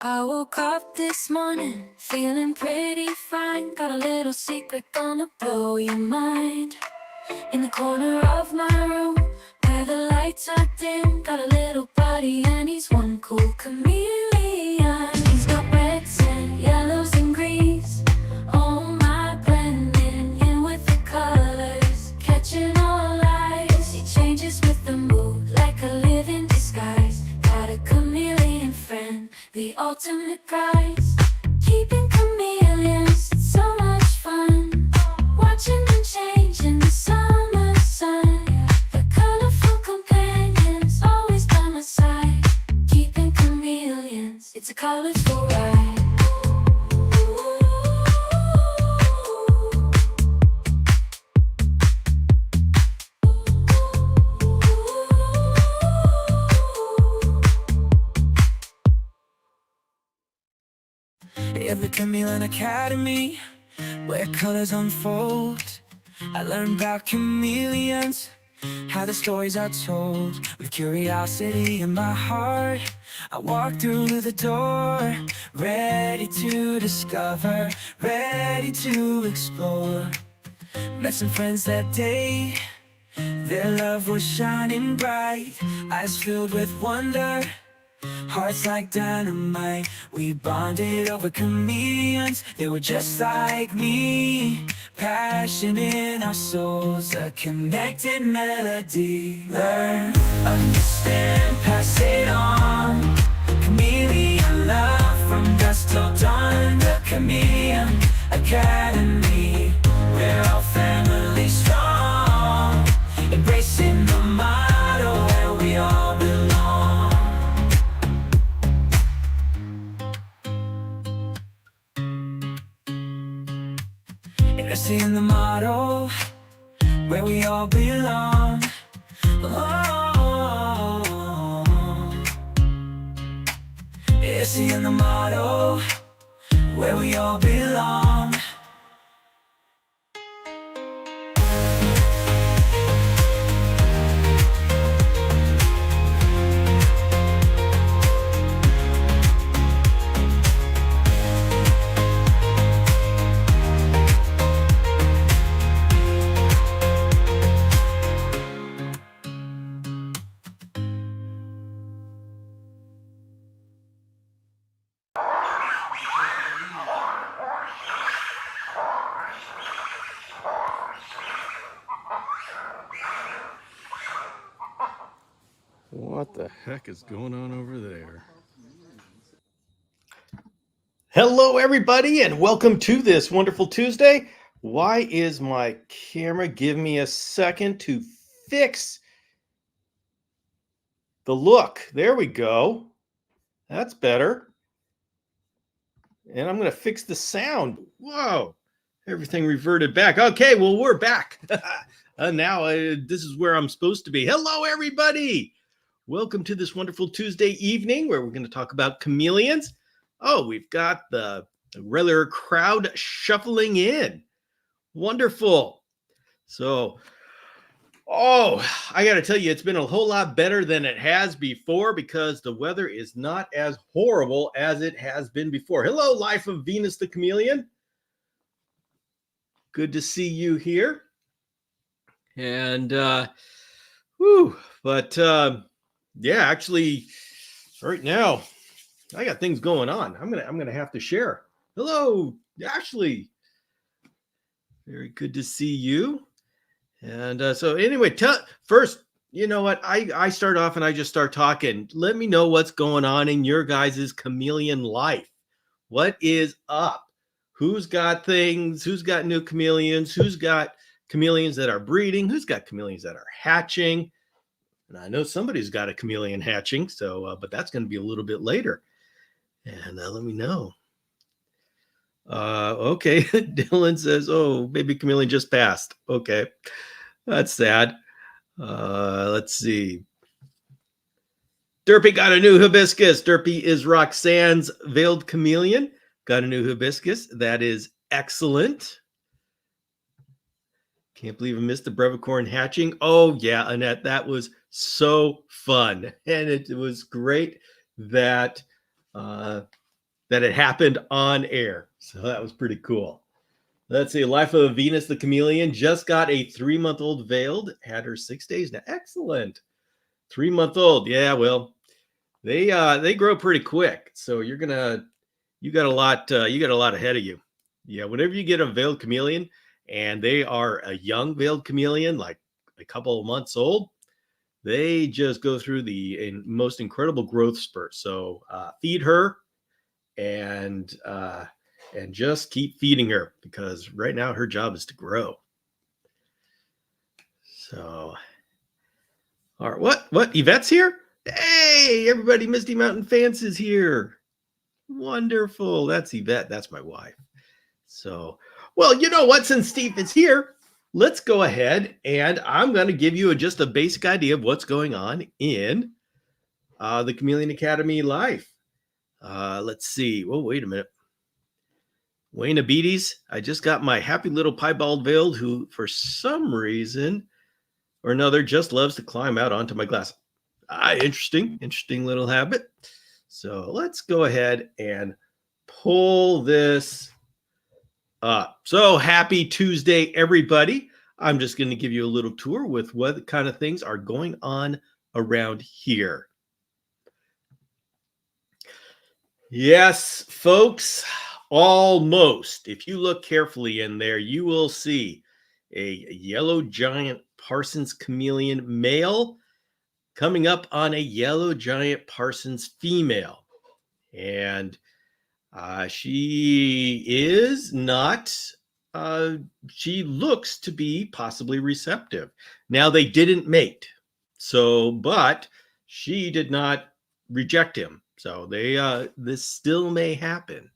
I woke up this morning feeling pretty fine. Got a little secret gonna blow your mind. In the corner of my room, where the lights are dim, got a little buddy and he's one cool chameleon. He's got reds and yellows and greens. Oh my, blending in with the colors, catching all eyes. He changes with the mood like a living disguise. Got a chameleon friend, the ultimate prize. Keeping chameleons, it's so much fun. Watching them change in the summer sun. The colorful companions always by my side. Keeping chameleons, it's a colorful ride. At the Chameleon Academy, where colors unfold, I learned about chameleons, how the stories are told. With curiosity in my heart, I walked through the door, ready to discover, ready to explore. Met some friends that day, their love was shining bright, eyes filled with wonder, hearts like dynamite. We bonded over chameleons, they were just like me. Passion in our souls, a connected melody. Learn, understand, pass it on. Chameleon love from dusk till dawn. The Chameleon Academy, we're all family strong. Embracing the motto where we all belong. Seeing the motto where we all belong. Oh, yeah, seeing the motto where we all belong. What the heck is going on over there? Hello, everybody, and welcome to this wonderful Tuesday. Why is my camera? Give me a second to fix the look. There we go. That's better. And I'm going to fix the sound. Whoa, everything reverted back. Okay, well, we're back. Now this is where I'm supposed to be. Hello, everybody. Welcome to this wonderful Tuesday evening where we're going to talk about chameleons. Oh, we've got the regular crowd shuffling in. Wonderful. So, I got to tell you, it's been a whole lot better than it has before because the weather is not as horrible as it has been before. Hello, Life of Venus the Chameleon. Good to see you here. And, yeah, actually, right now, I got things going on. I'm gonna have to share. Hello, Ashley. Very good to see you. And so anyway, first, you know what? I start off and I just start talking. Let me know what's going on in your guys' chameleon life. What is up? Who's got things? Who's got new chameleons? Who's got chameleons that are breeding? Who's got chameleons that are hatching? And I know somebody's got a chameleon hatching, so but that's going to be a little bit later. And let me know. Okay, Dylan says, "Oh, baby chameleon just passed." Okay, that's sad. Let's see. Derpy got a new hibiscus. Derpy is Roxanne's veiled chameleon. Got a new hibiscus. That is excellent. Can't believe I missed the brevicorn hatching. Oh, yeah, Annette, that was so fun. And it was great that that it happened on air. So that was pretty cool. Let's see. Life of Venus the Chameleon just got a 3-month-old veiled. Had her 6 days now. Excellent. 3-month-old. Yeah, well, they grow pretty quick. So you got a lot ahead of you. Yeah, whenever you get a veiled chameleon and they are a young veiled chameleon, like a couple of months old, they just go through the most incredible growth spurt. So feed her and just keep feeding her, because right now her job is to grow. So, all right, what? Yvette's here? Hey, everybody! Misty Mountain Fans is here. Wonderful. That's Yvette. That's my wife. So, well, you know what? Since Steve is here, let's go ahead and I'm going to give you just a basic idea of what's going on in the Chameleon Academy life. Let's see. Oh, wait a minute. Wayne Abides, I just got my happy little piebald veiled who, for some reason or another, just loves to climb out onto my glass. Interesting little habit. So let's go ahead and pull this up. So happy Tuesday, everybody. I'm just going to give you a little tour with what kind of things are going on around here. Yes, folks, almost. If you look carefully in there, you will see a yellow giant Parsons chameleon male coming up on a yellow giant Parsons female. And she is not, she looks to be possibly receptive. Now, they didn't mate, but she did not reject him. So this still may happen.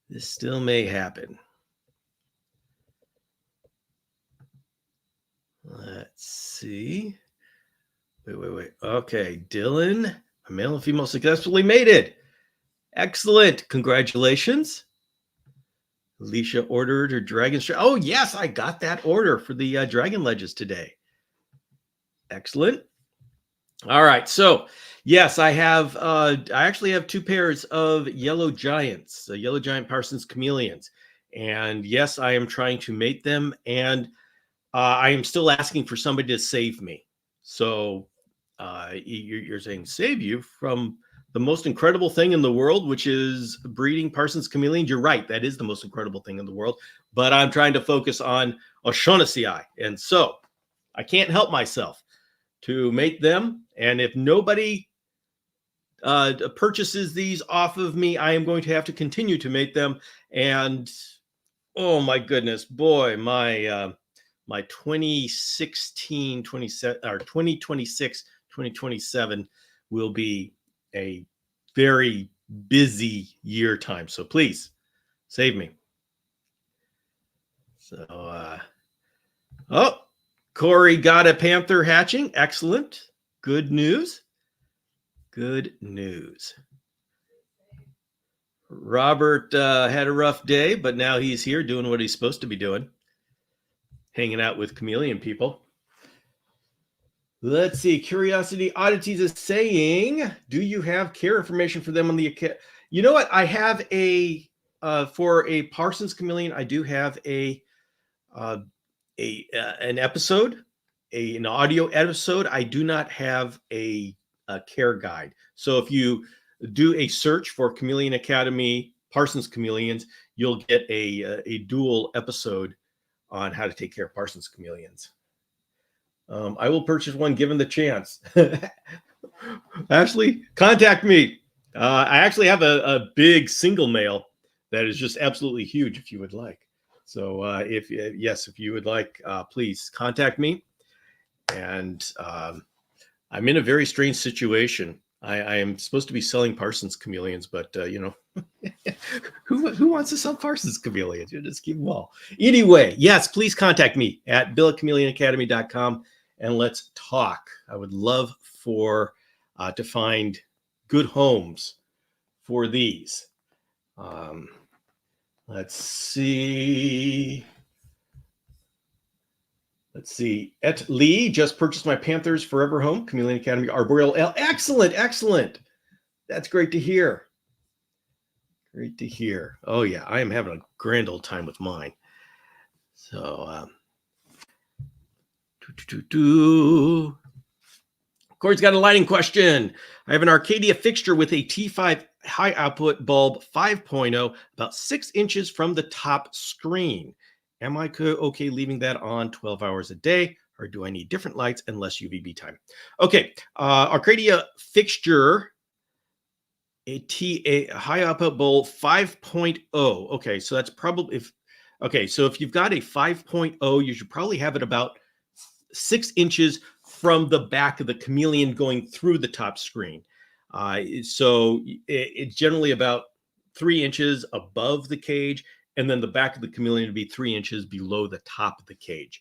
This still may happen. Let's see. Wait. Okay, Dylan, a male and female successfully mated. Excellent. Congratulations. Alicia ordered her dragon. Oh, yes, I got that order for the Dragon Legends today. Excellent. All right. So, yes, I actually have 2 pairs of yellow giants, yellow giant Parsons chameleons. And yes, I am trying to mate them. And I am still asking for somebody to save me. So you're saying save you from the most incredible thing in the world, which is breeding Parsons chameleons. You're right. That is the most incredible thing in the world. But I'm trying to focus on O'Shaughnessy. And so I can't help myself to mate them. And if nobody purchases these off of me, I am going to have to continue to mate them. And oh my goodness, boy, my 2016, 2026, 2027 will be a very busy year time. So please save me. So, Corey got a panther hatching. Excellent. Good news. Good news. Robert had a rough day, but now he's here doing what he's supposed to be doing. Hanging out with chameleon people. Let's see. Curiosity Oddities is saying, do you have care information for them on the account? You know what? I have for a Parsons chameleon, I do have an episode, an audio episode. I do not have a care guide. So if you do a search for Chameleon Academy Parsons chameleons, you'll get a dual episode on how to take care of Parsons chameleons. I will purchase one given the chance. Ashley, contact me. I actually have a big single male that is just absolutely huge if you would like. So if you would like, please contact me. And I'm in a very strange situation. I am supposed to be selling Parsons chameleons, but who wants to sell Parsons chameleons? You just keep them all. Anyway, yes, please contact me at bill@chameleonacademy.com and let's talk. I would love to find good homes for these. Let's see. Et Lee just purchased my Panthers Forever home, Chameleon Academy Arboreal L. Excellent. That's great to hear. Great to hear. Oh yeah, I am having a grand old time with mine. So, Corey's got a lighting question. I have an Arcadia fixture with a T5 high output bulb 5.0, about 6 inches from the top screen. Am I okay leaving that on 12 hours a day, or do I need different lights and less UVB time? Okay, Arcadia fixture, a high output bulb 5.0. Okay, so that's probably so if you've got a 5.0, you should probably have it about 6 inches from the back of the Chameleon going through the top screen. So it's generally about 3 inches above the cage, and then the back of the Chameleon to be 3 inches below the top of the cage.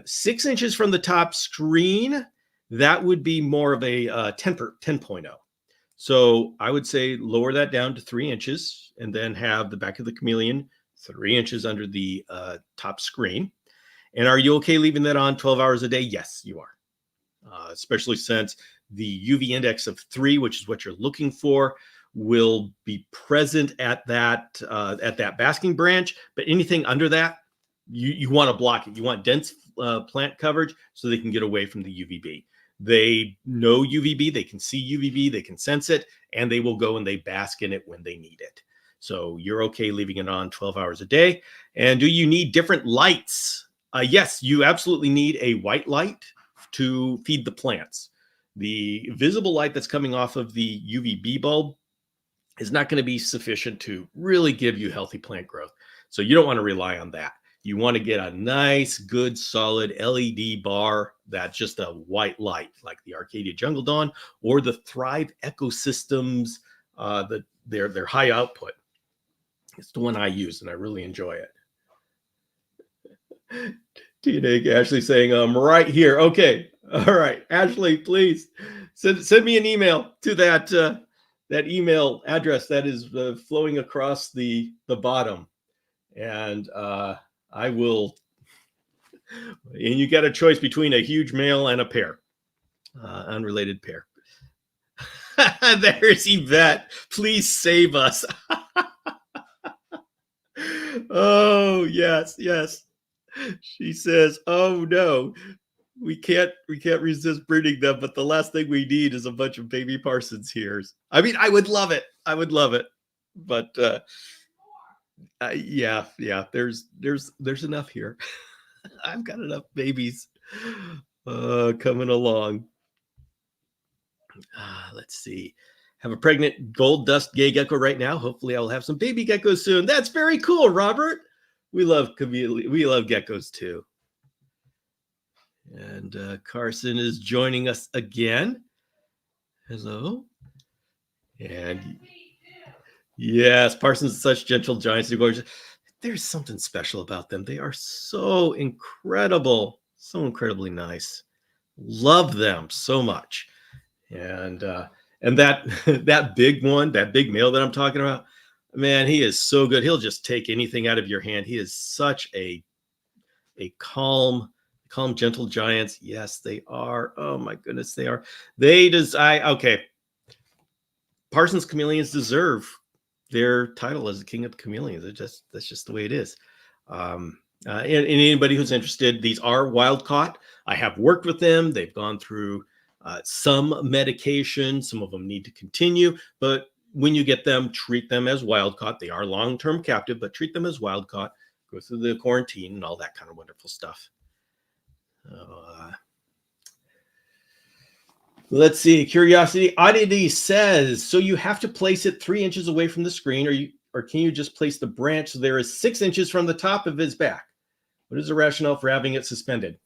6 inches from the top screen, that would be more of a 10.0. So I would say lower that down to 3 inches and then have the back of the Chameleon 3 inches under the top screen. And are you okay leaving that on 12 hours a day? Yes, you are. Especially since the UV index of 3, which is what you're looking for, will be present at that basking branch. But anything under that, you want to block it. You want dense plant coverage so they can get away from the UVB. They know UVB, they can see UVB, they can sense it, and they will go and they bask in it when they need it. So you're okay leaving it on 12 hours a day. And do you need different lights? Yes, you absolutely need a white light to feed the plants. The visible light that's coming off of the UVB bulb is not going to be sufficient to really give you healthy plant growth. So you don't want to rely on that. You want to get a nice, good, solid LED bar that's just a white light, like the Arcadia Jungle Dawn or the Thrive Ecosystems, their high output. It's the one I use, and I really enjoy it. TNA Ashley saying, I'm right here. Okay. All right. Ashley, please send me an email to that email address that is flowing across the bottom. And I will, and you got a choice between a huge male and a pair, unrelated pair. There's Yvette. Please save us. Oh, yes, yes. She says, "Oh no, we can't resist breeding them, but the last thing we need is a bunch of baby Parsons here." I mean, I would love it. I would love it, but yeah, there's enough here. I've got enough babies coming along. Let's see. Have a pregnant gold dust gay gecko right now. Hopefully, I will have some baby geckos soon. That's very cool, Robert. We love geckos too. And Carson is joining us again. Hello. And yes, Parsons are such gentle giants. There's something special about them. They are so incredible, so incredibly nice. Love them so much. And that that big one, that big male that I'm talking about, man, he is so good. He'll just take anything out of your hand. He is such a calm, gentle giants. Yes, they are. Oh my goodness, they are. Okay. Parsons chameleons deserve their title as the king of the chameleons. That's just the way it is. And anybody who's interested, these are wild caught. I have worked with them. They've gone through some medication. Some of them need to continue, but when you get them, treat them as wild caught. They are long-term captive, but treat them as wild caught. Go through the quarantine and all that kind of wonderful stuff. Let's see. Curiosity Oddity says, so you have to place it 3 inches away from the screen, or can you just place the branch so there is 6 inches from the top of his back? What is the rationale for having it suspended?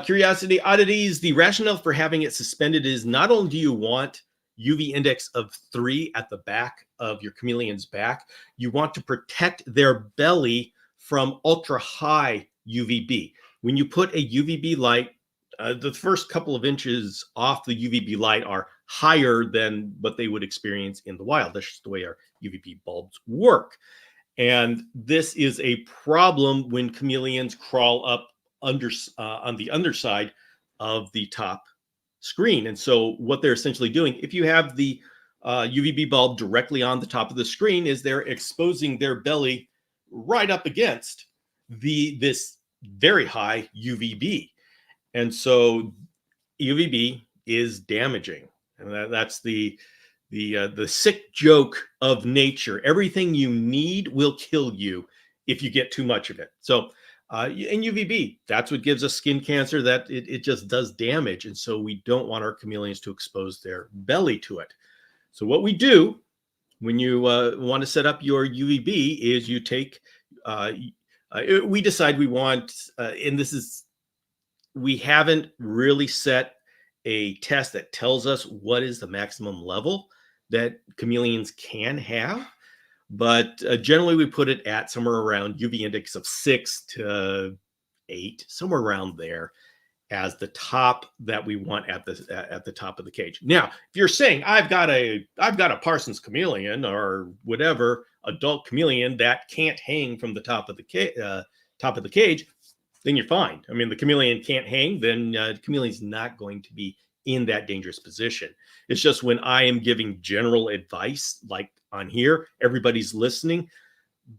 Curiosity Oddities, the rationale for having it suspended is not only do you want UV index of 3 at the back of your chameleon's back, you want to protect their belly from ultra high UVB. When you put a UVB light, the first couple of inches off the UVB light are higher than what they would experience in the wild. That's just the way our UVB bulbs work. And this is a problem when chameleons crawl up on the underside of the top screen. And so what they're essentially doing, if you have the UVB bulb directly on the top of the screen is they're exposing their belly right up against this very high UVB. And so UVB is damaging. And that's the sick joke of nature. Everything you need will kill you if you get too much of it. So and UVB, that's what gives us skin cancer, that it just does damage. And so we don't want our chameleons to expose their belly to it. So what we do when you want to set up your UVB is you take, we decide we want, and this is, we haven't really set a test that tells us what is the maximum level that chameleons can have. But generally we put it at somewhere around UV index of 6 to 8, somewhere around there, as the top that we want at the top of the cage. Now, if you're saying I've got a Parsons chameleon or whatever adult chameleon that can't hang from the top of the cage, then you're fine. I mean, the chameleon can't hang, then the chameleon's not going to be in that dangerous position. It's just when I am giving general advice, like on here, everybody's listening.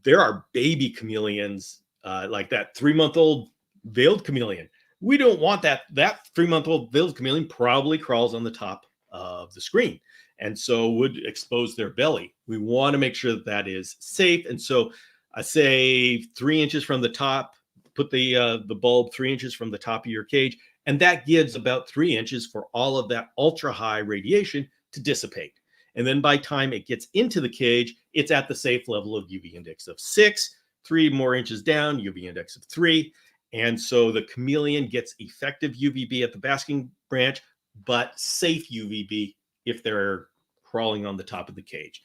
There are baby chameleons, like that 3-month-old veiled chameleon. We don't want that. That 3-month-old veiled chameleon probably crawls on the top of the screen, and so would expose their belly. We want to make sure that that is safe. And so I say 3 inches from the top, put the bulb 3 inches from the top of your cage, and that gives about 3 inches for all of that ultra high radiation to dissipate. And then by time it gets into the cage, it's at the safe level of UV index of 6, 3 more inches down, UV index of 3. And so the chameleon gets effective UVB at the basking branch, but safe UVB if they're crawling on the top of the cage.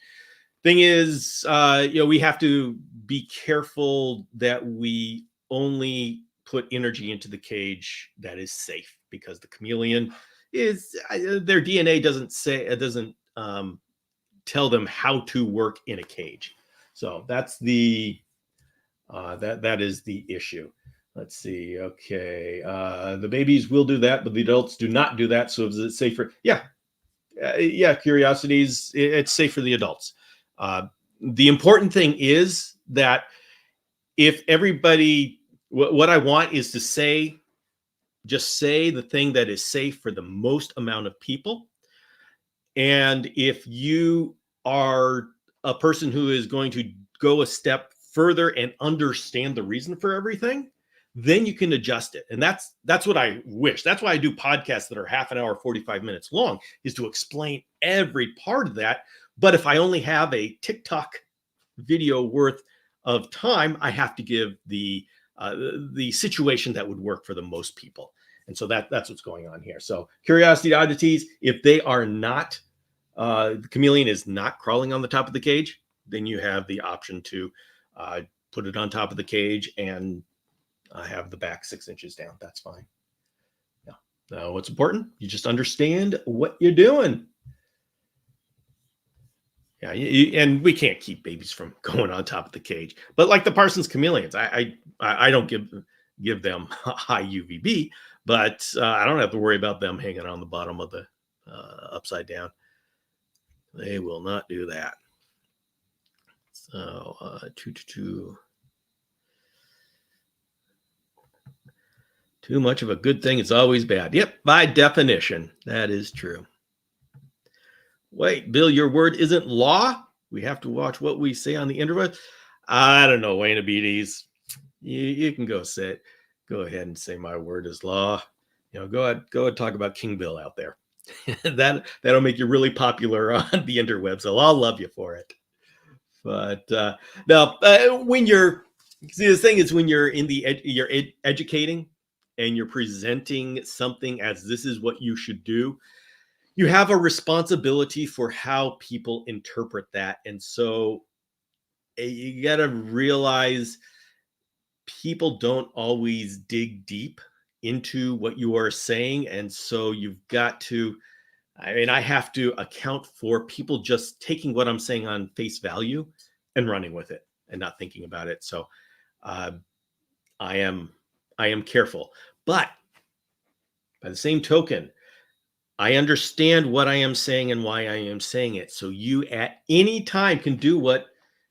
Thing is, we have to be careful that we only put energy into the cage that is safe, because the chameleon is, their DNA doesn't tell them how to work in a cage. So that's the that is the issue. Let's see. Okay. The babies will do that, but the adults do not do that. So is it safer? Yeah. Curiosities. It's safe for the adults. The important thing is that if everybody, what I want is to just say the thing that is safe for the most amount of people. And if you are a person who is going to go a step further and understand the reason for everything, then you can adjust it. And that's what I wish. That's why I do podcasts that are half an hour, 45 minutes long, is to explain every part of that. But if I only have a TikTok video worth of time, I have to give the situation that would work for the most people. And so that's what's going on here. So curiosity oddities, if they are not, the chameleon is not crawling on the top of the cage, then you have the option to put it on top of the cage and have the back 6 inches down. That's fine. Yeah. Now, what's important? You just understand what you're doing. Yeah, and we can't keep babies from going on top of the cage. But like the Parsons chameleons, I don't give them high UVB, but I don't have to worry about them hanging on the bottom of the upside down. They will not do that. So too much of a good thing is always bad. Yep, by definition, that is true. Wait, Bill, your word isn't law? We have to watch what we say on the internet? I don't know, Wayne Abides. You can go ahead and say my word is law. Go ahead talk about King Bill out there. That'll make you really popular on the interweb, so I'll love you for it. But now, when you're, see, the thing is, when you're you're educating and you're presenting something as this is what you should do, you have a responsibility for how people interpret that. And so you got to realize people don't always dig deep into what you are saying. And so you've got to, I have to account for people just taking what I'm saying on face value and running with it and not thinking about it. So I am careful. But by the same token, I understand what I am saying and why I am saying it. So you at any time can do what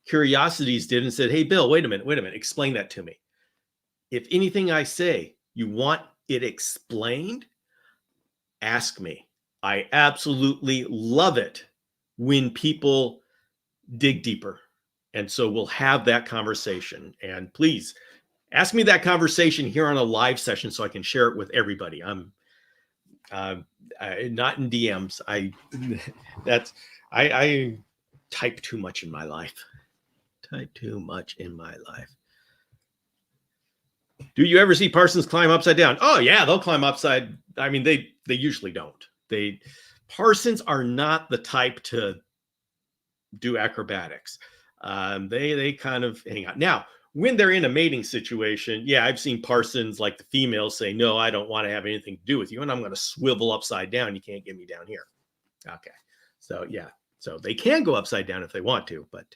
Curiosities did and said, hey, Bill, wait a minute, explain that to me. If anything I say, you want it explained, ask me. I absolutely love it when people dig deeper. And so we'll have that conversation. And please ask me that conversation here on a live session so I can share it with everybody. I'm not in DMs. I type too much in my life. Do you ever see Parsons climb upside down? Oh yeah, they'll climb upside. I mean, they usually don't. Parsons are not the type to do acrobatics. They kind of hang out. Now, when they're in a mating situation, yeah, I've seen Parsons, like the females, say, no, I don't want to have anything to do with you, and I'm going to swivel upside down. You can't get me down here. Okay. So yeah, so they can go upside down if they want to, but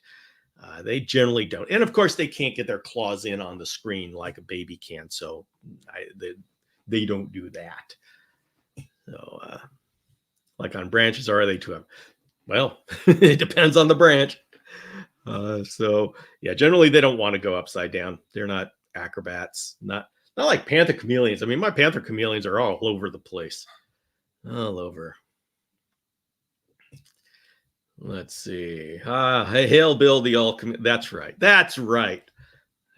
they generally don't. And of course, they can't get their claws in on the screen like a baby can. So they don't do that. So like on branches, are they too? Well, it depends on the branch. So yeah, generally they don't want to go upside down. They're not acrobats, not like panther chameleons. I mean, my panther chameleons are all over the place, all over. Let's see. Hey, hail Bill, the all. That's right.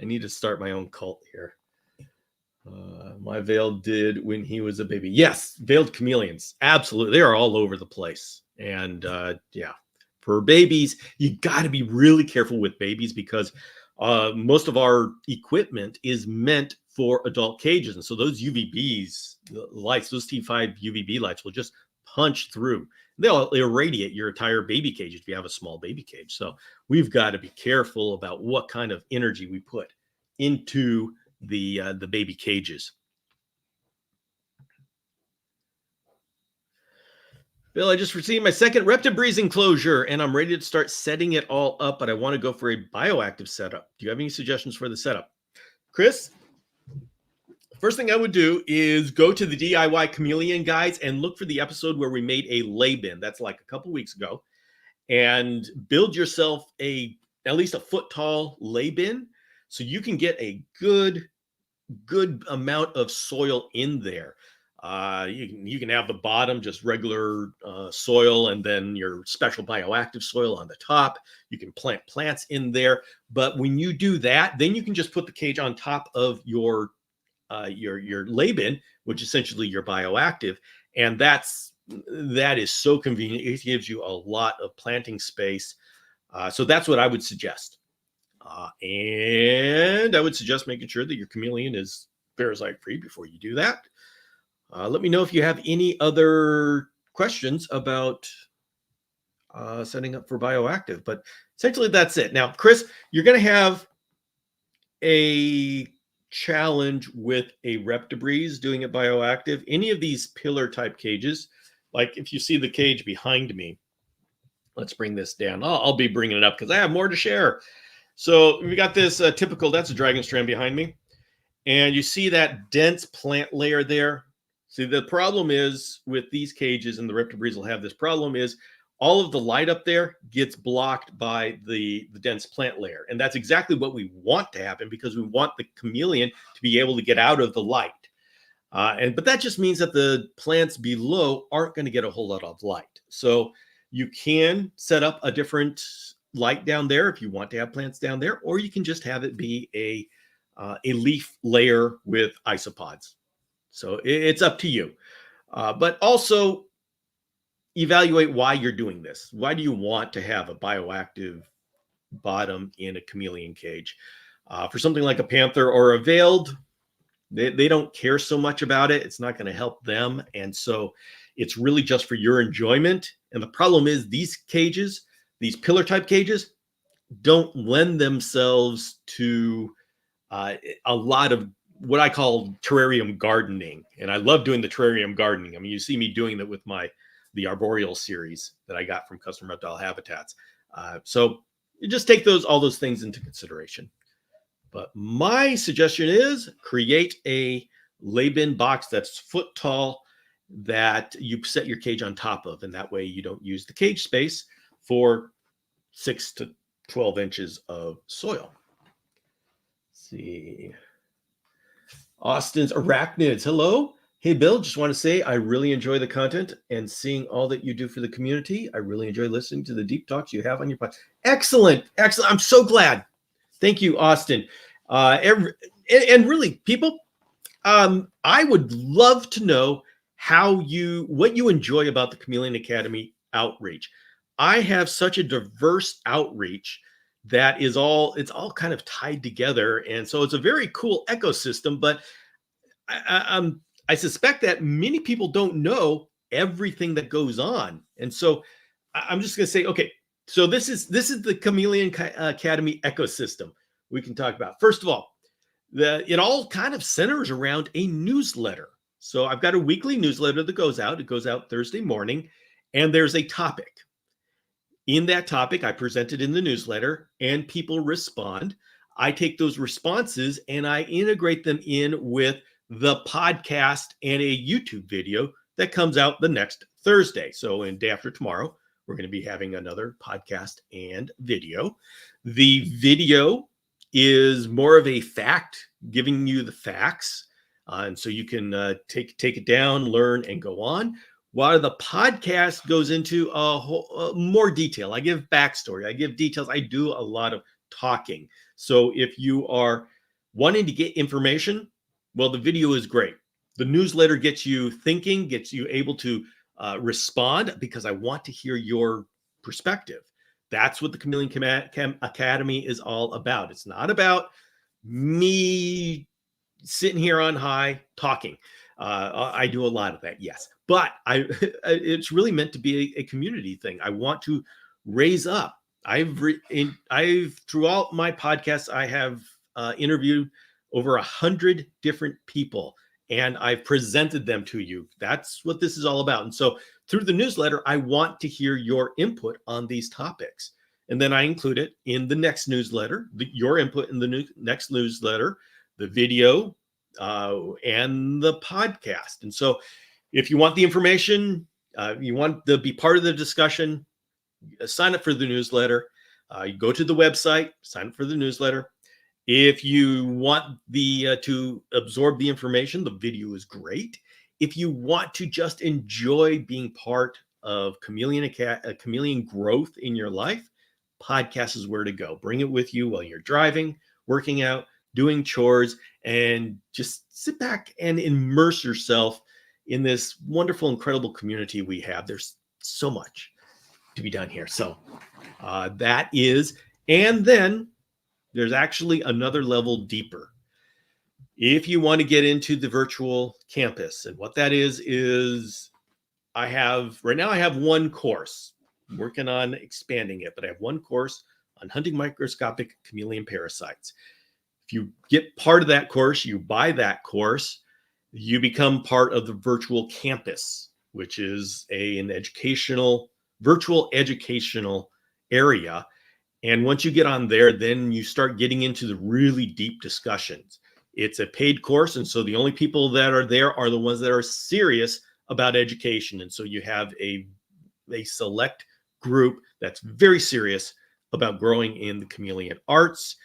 I need to start my own cult here. My veil did when he was a baby. Yes, veiled chameleons. Absolutely. They are all over the place. And yeah, for babies, you got to be really careful with babies because most of our equipment is meant for adult cages. And so those UVBs lights, those T5 UVB lights will just punch through. They'll irradiate your entire baby cage if you have a small baby cage. So we've got to be careful about what kind of energy we put into the baby cages. Bill, I just received my second Reptibreeze enclosure and I'm ready to start setting it all up, but I want to go for a bioactive setup. Do you have any suggestions for the setup? Chris? First thing I would do is go to the DIY Chameleon guides and look for the episode where we made a lay bin. That's like a couple weeks ago. And build yourself at least a foot tall lay bin so you can get a good amount of soil in there. You can have the bottom just regular soil and then your special bioactive soil on the top. You can plant plants in there. But when you do that, then you can just put the cage on top of your lay bin, which is essentially your bioactive, and that is so convenient. It gives you a lot of planting space, so that's what I would suggest. And I would suggest making sure that your chameleon is parasite free before you do that. Let me know if you have any other questions about setting up for bioactive, but essentially that's it. Now, Chris, you're going to have a challenge with a Reptibreeze doing it bioactive. Any of these pillar type cages, like if you see the cage behind me, let's bring this down. I'll be bringing it up because I have more to share. So we got this typical, that's a dragon strand behind me. And you see that dense plant layer there. See, the problem is with these cages, and the Reptibreeze will have this problem, is all of the light up there gets blocked by the dense plant layer. And that's exactly what we want to happen because we want the chameleon to be able to get out of the light. But that just means that the plants below aren't going to get a whole lot of light. So you can set up a different light down there if you want to have plants down there, or you can just have it be a leaf layer with isopods. So it's up to you. But also, evaluate why you're doing this. Why do you want to have a bioactive bottom in a chameleon cage? For something like a panther or a veiled, they don't care so much about it. It's not going to help them. And so it's really just for your enjoyment. And the problem is these cages, these pillar type cages, don't lend themselves to a lot of what I call terrarium gardening. And I love doing the terrarium gardening. I mean, you see me doing that with the arboreal series that I got from Custom Reptile Habitats. So you just take all those things into consideration. But my suggestion is create a lay bin box that's foot tall that you set your cage on top of, and that way you don't use the cage space for 6 to 12 inches of soil. Let's see. Austin's Arachnids. Hello. Hey, Bill, just want to say I really enjoy the content and seeing all that you do for the community. I really enjoy listening to the deep talks you have on your podcast. Excellent. Excellent. I'm so glad. Thank you, Austin. And really, people, I would love to know what you enjoy about the Chameleon Academy outreach. I have such a diverse outreach that it's all kind of tied together. And so it's a very cool ecosystem, but I suspect that many people don't know everything that goes on. And so I'm just going to say, okay, so this is the Chameleon Academy ecosystem we can talk about. First of all, it all kind of centers around a newsletter. So I've got a weekly newsletter that goes out. It goes out Thursday morning, and there's a topic. In that topic, I present it in the newsletter, and people respond. I take those responses and I integrate them in with the podcast and a YouTube video that comes out the next Thursday. So in day after tomorrow, we're going to be having another podcast and video. The video is more of a fact, giving you the facts. And so you can take it down, learn, and go on. While the podcast goes into more detail. I give backstory. I give details. I do a lot of talking. So if you are wanting to get information, well, the video is great. The newsletter gets you thinking, gets you able to respond, because I want to hear your perspective. That's what the Chameleon Academy is all about. It's not about me sitting here on high talking. I do a lot of that, yes, but it's really meant to be a community thing. I want to raise up. Throughout my podcasts, I have interviewed over 100 different people, and I've presented them to you. That's what this is all about. And so through the newsletter, I want to hear your input on these topics. And then I include it in the next newsletter, your input in the next newsletter, the video, and the podcast. And so if you want the information, you want to be part of the discussion, sign up for the newsletter. You go to the website, sign up for the newsletter. If you want to absorb the information, the video is great. If you want to just enjoy being part of Chameleon growth in your life, podcast is where to go. Bring it with you while you're driving, working out, doing chores, and just sit back and immerse yourself in this wonderful, incredible community we have. There's so much to be done here. So that is, and then there's actually another level deeper. If you want to get into the virtual campus, and what that is right now I have one course. I'm working on expanding it, but I have one course on hunting microscopic chameleon parasites. If you get part of that course, you buy that course, you become part of the virtual campus, which is an virtual educational area. And once you get on there, then you start getting into the really deep discussions. It's a paid course, and so the only people that are there are the ones that are serious about education. And so you have a select group that's very serious about growing in the chameleon arts.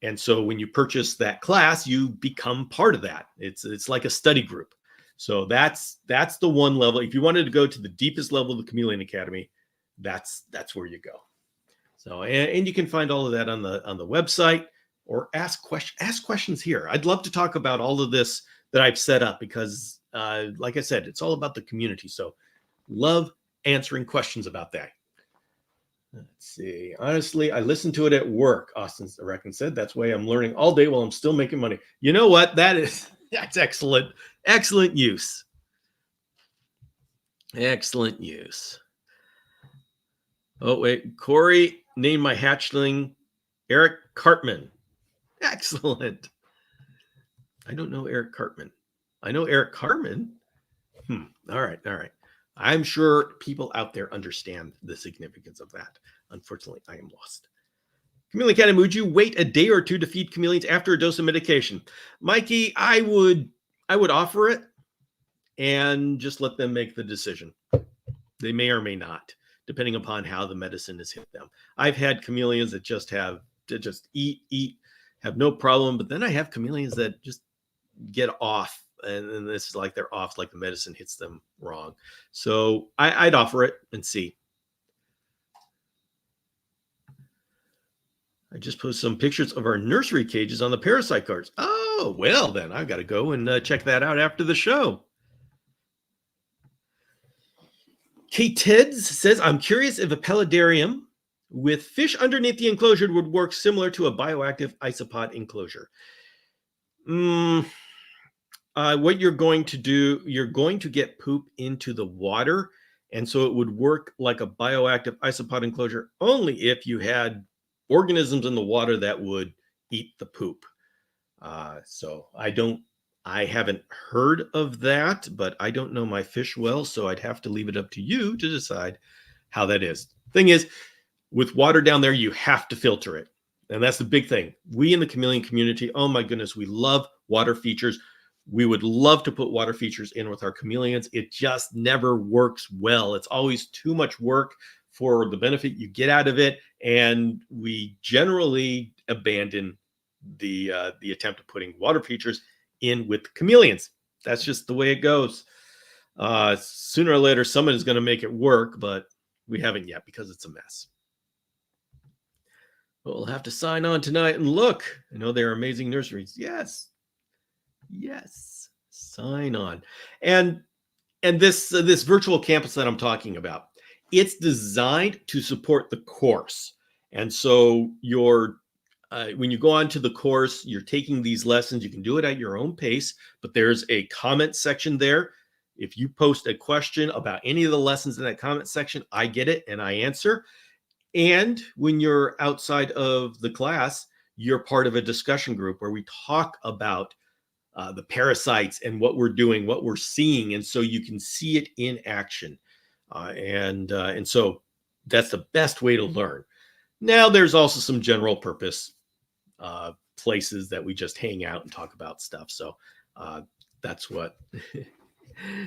And so when you purchase that class, you become part of that. It's like a study group. So that's the one level. If you wanted to go to the deepest level of the Chameleon Academy, that's where you go. So and you can find all of that on the website, or ask questions here. I'd love to talk about all of this that I've set up, because like I said, it's all about the community. So love answering questions about that. Let's see. Honestly, I listen to it at work, Austin Reckon said. That's why I'm learning all day while I'm still making money. You know what? That's excellent. Excellent use. Excellent use. Oh, wait. Corey named my hatchling Eric Cartman. Excellent. I don't know Eric Cartman. I know Eric Cartman. All right. I'm sure people out there understand the significance of that. Unfortunately, I am lost. Chameleon Academy, would you wait a day or two to feed chameleons after a dose of medication? Mikey, I would offer it. and just let them make the decision. They may or may not, depending upon how the medicine has hit them. I've had chameleons that just eat, have no problem. But then I have chameleons that just get off. And this is like they're off, like the medicine hits them wrong. So I'd offer it and see. I just posted some pictures of our nursery cages on the parasite cards. Oh, well, then I've got to go and check that out after the show. Kate Tids says, I'm curious if a paludarium with fish underneath the enclosure would work similar to a bioactive isopod enclosure. What you're going to do, you're going to get poop into the water. And so it would work like a bioactive isopod enclosure only if you had organisms in the water that would eat the poop. So I haven't heard of that, but I don't know my fish well, so I'd have to leave it up to you to decide how that is. Thing is, with water down there, you have to filter it. And that's the big thing. We in the chameleon community, oh my goodness, we love water features. We would love to put water features in with our chameleons. It just never works well. It's always too much work for the benefit you get out of it. And we generally abandon the attempt of putting water features in with chameleons. That's just the way it goes. Sooner or later, someone is going to make it work, but we haven't yet because it's a mess. But we'll have to sign on tonight and look. I know they're amazing nurseries. Yes. Sign on. And this virtual campus that I'm talking about, it's designed to support the course. And so when you go on to the course, you're taking these lessons. You can do it at your own pace, but there's a comment section there. If you post a question about any of the lessons in that comment section, I get it and I answer. And when you're outside of the class, you're part of a discussion group where we talk about the parasites and what we're doing, what we're seeing. And so you can see it in action. And so that's the best way to learn. Now, there's also some general purpose places that we just hang out and talk about stuff. So that's what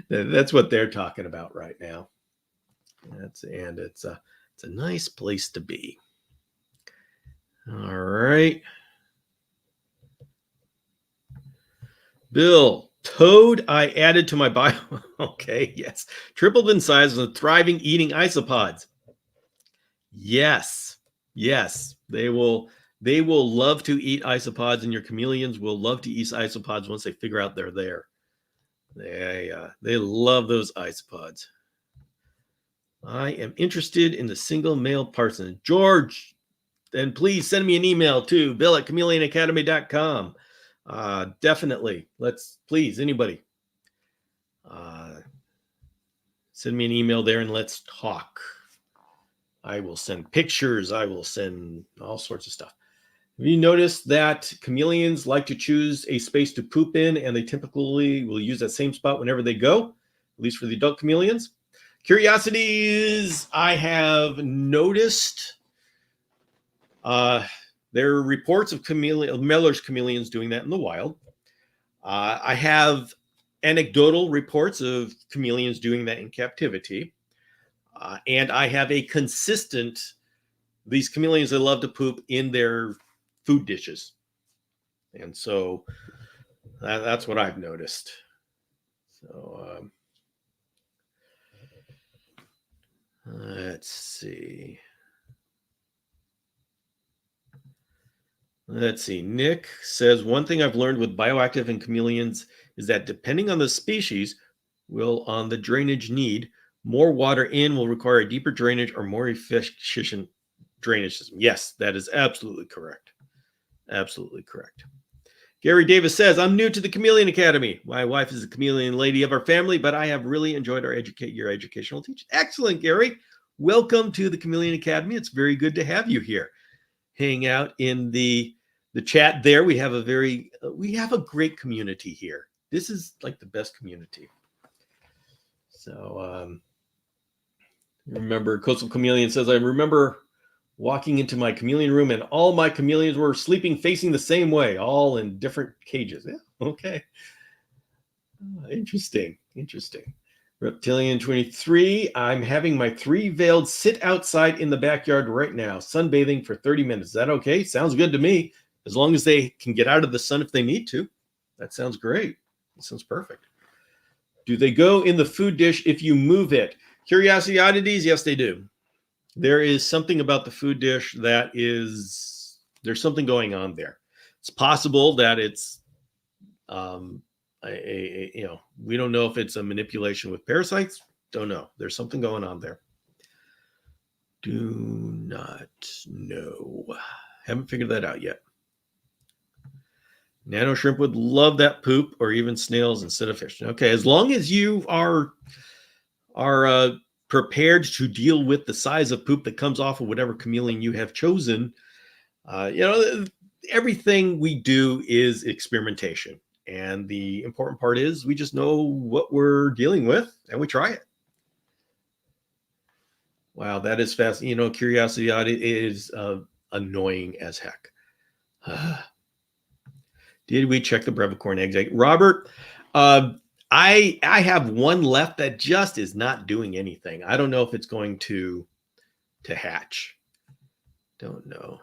they're talking about right now. It's a nice place to be. All right. Bill, toad I added to my bio. Okay, yes. Tripled in size and thriving eating isopods. Yes. They will love to eat isopods, and your chameleons will love to eat isopods once they figure out they're there. They love those isopods. I am interested in the single male parson. George, then please send me an email to bill@chameleonacademy.com. Definitely. Please, anybody, send me an email there and let's talk. I will send pictures. I will send all sorts of stuff. Have you noticed that chameleons like to choose a space to poop in, and they typically will use that same spot whenever they go, at least for the adult chameleons? Curiosities I have noticed. There are reports of Miller's chameleons doing that in the wild. I have anecdotal reports of chameleons doing that in captivity. And I have these chameleons that love to poop in their food dishes. And so that's what I've noticed. So let's see. Nick says, one thing I've learned with bioactive and chameleons is that depending on the species, on the drainage need, more water in will require a deeper drainage or more efficient drainage system. Yes, that is absolutely correct. Absolutely correct. Gary Davis says, I'm new to the Chameleon Academy. My wife is the chameleon lady of our family, but I have really enjoyed your educational teaching. Excellent, Gary. Welcome to the Chameleon Academy. It's very good to have you here. Hang out in the chat there. We have a great community here. This is like the best community. So remember, Coastal Chameleon says, I remember walking into my chameleon room and all my chameleons were sleeping facing the same way, all in different cages. Yeah, okay. Interesting. Interesting. Reptilian 23, I'm having my 3-veiled sit outside in the backyard right now, sunbathing for 30 minutes. Is that okay? Sounds good to me. As long as they can get out of the sun if they need to. That sounds great. That sounds perfect. Do they go in the food dish if you move it? Curiosity oddities? Yes, they do. There is something about the food dish that is, there's something going on there. It's possible that it's we don't know if it's a manipulation with parasites. Don't know. There's something going on there. Do not know. Haven't figured that out yet. Nano shrimp would love that poop, or even snails instead of fish. Okay, as long as you are prepared to deal with the size of poop that comes off of whatever chameleon you have chosen, everything we do is experimentation. And the important part is we just know what we're dealing with and we try it. Wow, that is fast. Curiosity audit is annoying as heck. Did we check the Brevicorn egg? Robert, I have one left that just is not doing anything. I don't know if it's going to hatch. Don't know.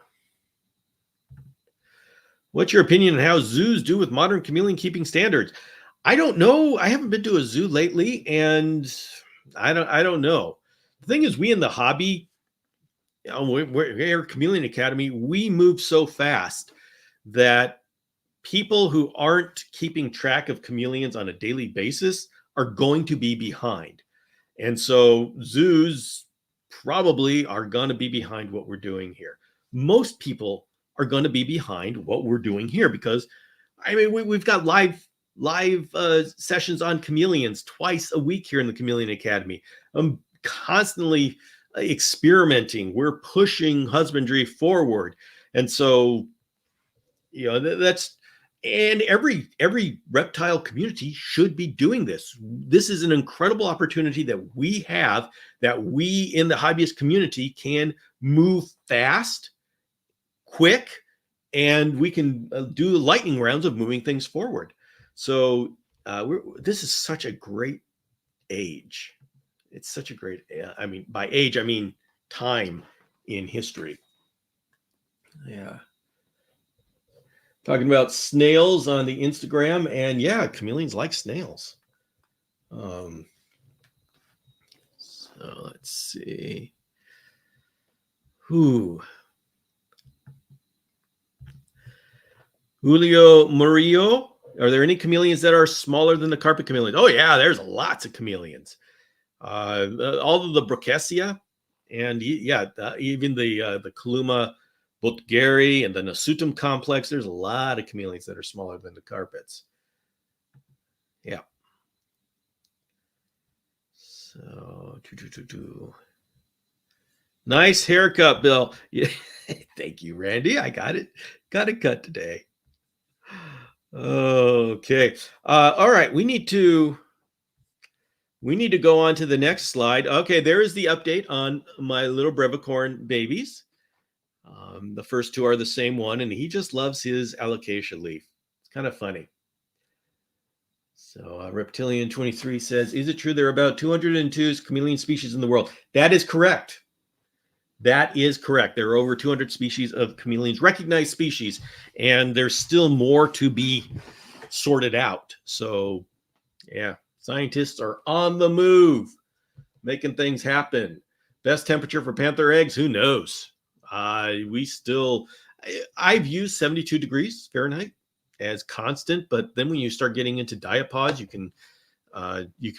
What's your opinion on how zoos do with modern chameleon keeping standards? I don't know. I haven't been to a zoo lately, and I don't know. The thing is, we in the hobby, we're Chameleon Academy, we move so fast that people who aren't keeping track of chameleons on a daily basis are going to be behind. And so zoos probably are going to be behind what we're doing here. Most people are going to be behind what we're doing here because, we've got live sessions on chameleons twice a week here in the Chameleon Academy. I'm constantly experimenting. We're pushing husbandry forward. And so, that's, and every reptile community should be doing this. This is an incredible opportunity that we have, that we in the hobbyist community can move fast, quick, and we can do lightning rounds of moving things forward. So this is such a great age. It's such a great, by age, I mean time in history. Yeah. Talking about snails on the Instagram, and yeah, chameleons like snails. So let's see. Julio Murillo, are there any chameleons that are smaller than the carpet chameleons? Oh yeah, there's lots of chameleons. All of the Brookesia, and even the Kaluma Botgeri and the Nasutum complex. There's a lot of chameleons that are smaller than the carpets. Yeah. So, nice haircut, Bill. Yeah. Thank you, Randy. I got it cut today. Okay. All right. We need to go on to the next slide. Okay, there is the update on my little Brevicorn babies. The first two are the same one, and he just loves his alocasia leaf. It's kind of funny. So Reptilian 23 says, is it true there are about 202 chameleon species in the world? That is correct. That is correct. There are over 200 species of chameleons, recognized species, and there's still more to be sorted out. So yeah, scientists are on the move, making things happen. Best temperature for panther eggs? Who knows? I've used 72 degrees Fahrenheit as constant, but then when you start getting into diapods, you can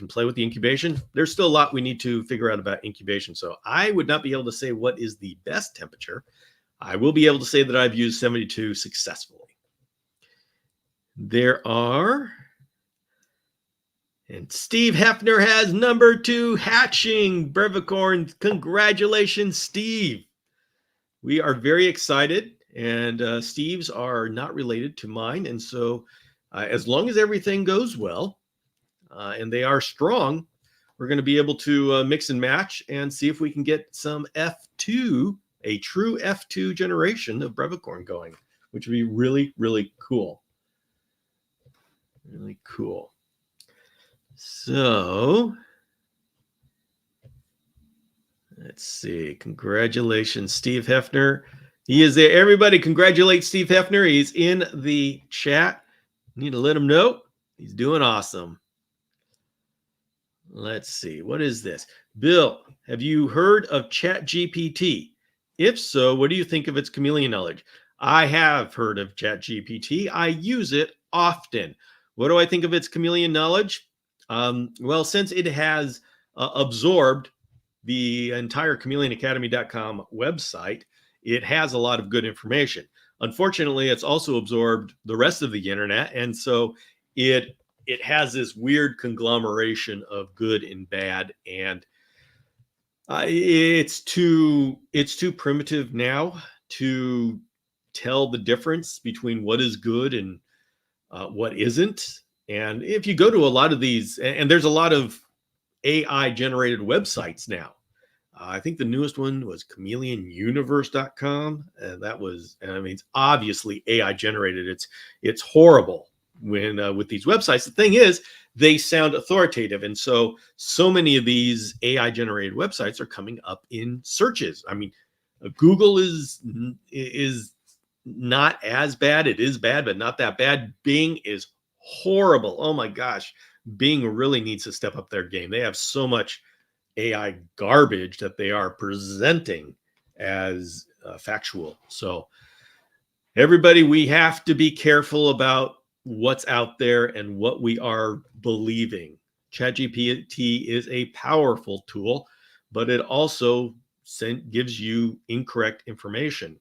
play with the incubation. There's still a lot we need to figure out about incubation. So I would not be able to say what is the best temperature. I will be able to say that I've used 72 successfully. And Steve Hefner has number 2 hatching Brevicorn. Congratulations, Steve. We are very excited, and Steve's are not related to mine. And so as long as everything goes well and they are strong, we're going to be able to mix and match and see if we can get some F2, a true F2 generation of Brevicorn going, which would be really, really cool. Really cool. So let's see. Congratulations, Steve Hefner. He is there. Everybody congratulate Steve Hefner. He's in the chat. Need to let him know he's doing awesome. Let's see. What is this? Bill, have you heard of ChatGPT? If so, what do you think of its chameleon knowledge? I have heard of ChatGPT. I use it often. What do I think of its chameleon knowledge? Well, since it has absorbed the entire chameleonacademy.com website, it has a lot of good information. Unfortunately, it's also absorbed the rest of the internet, and so it has this weird conglomeration of good and bad, and it's too primitive now to tell the difference between what is good and what isn't. And if you go to a lot of these, and there's a lot of AI generated websites now. I think the newest one was chameleonuniverse.com. And that was, I mean, it's obviously AI generated. It's horrible when with these websites. The thing is, they sound authoritative. And so many of these AI generated websites are coming up in searches. I mean, Google is not as bad. It is bad, but not that bad. Bing is horrible. Oh my gosh. Bing really needs to step up their game. They have so much AI garbage that they are presenting as factual. So, everybody, we have to be careful about what's out there and what we are believing. ChatGPT is a powerful tool, but it also gives you incorrect information.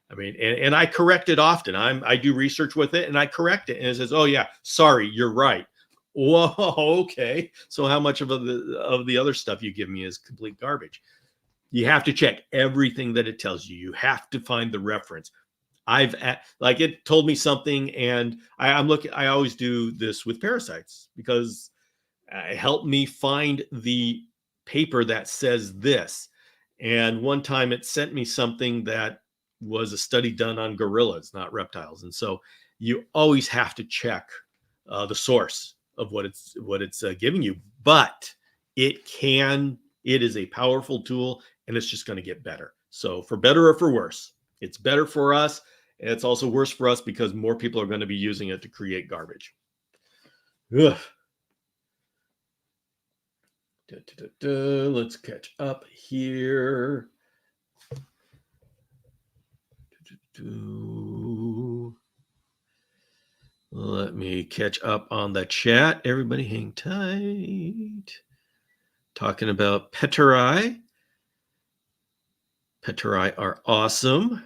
I mean, and I correct it often. I do research with it and I correct it, and it says, "Oh yeah, sorry, you're right." Whoa, okay. So how much of the other stuff you give me is complete garbage? You have to check everything that it tells you. You have to find the reference. Like it told me something, and I'm looking. I always do this with parasites because it helped me find the paper that says this. And one time it sent me something that was a study done on gorillas, not reptiles. And so you always have to check the source of what it's giving you. But it is a powerful tool, and it's just going to get better. So for better or for worse, it's better for us. And it's also worse for us because more people are going to be using it to create garbage. Ugh. Let's catch up here. Let me catch up on the chat. Everybody hang tight. Talking about Peteri. Peteri are awesome.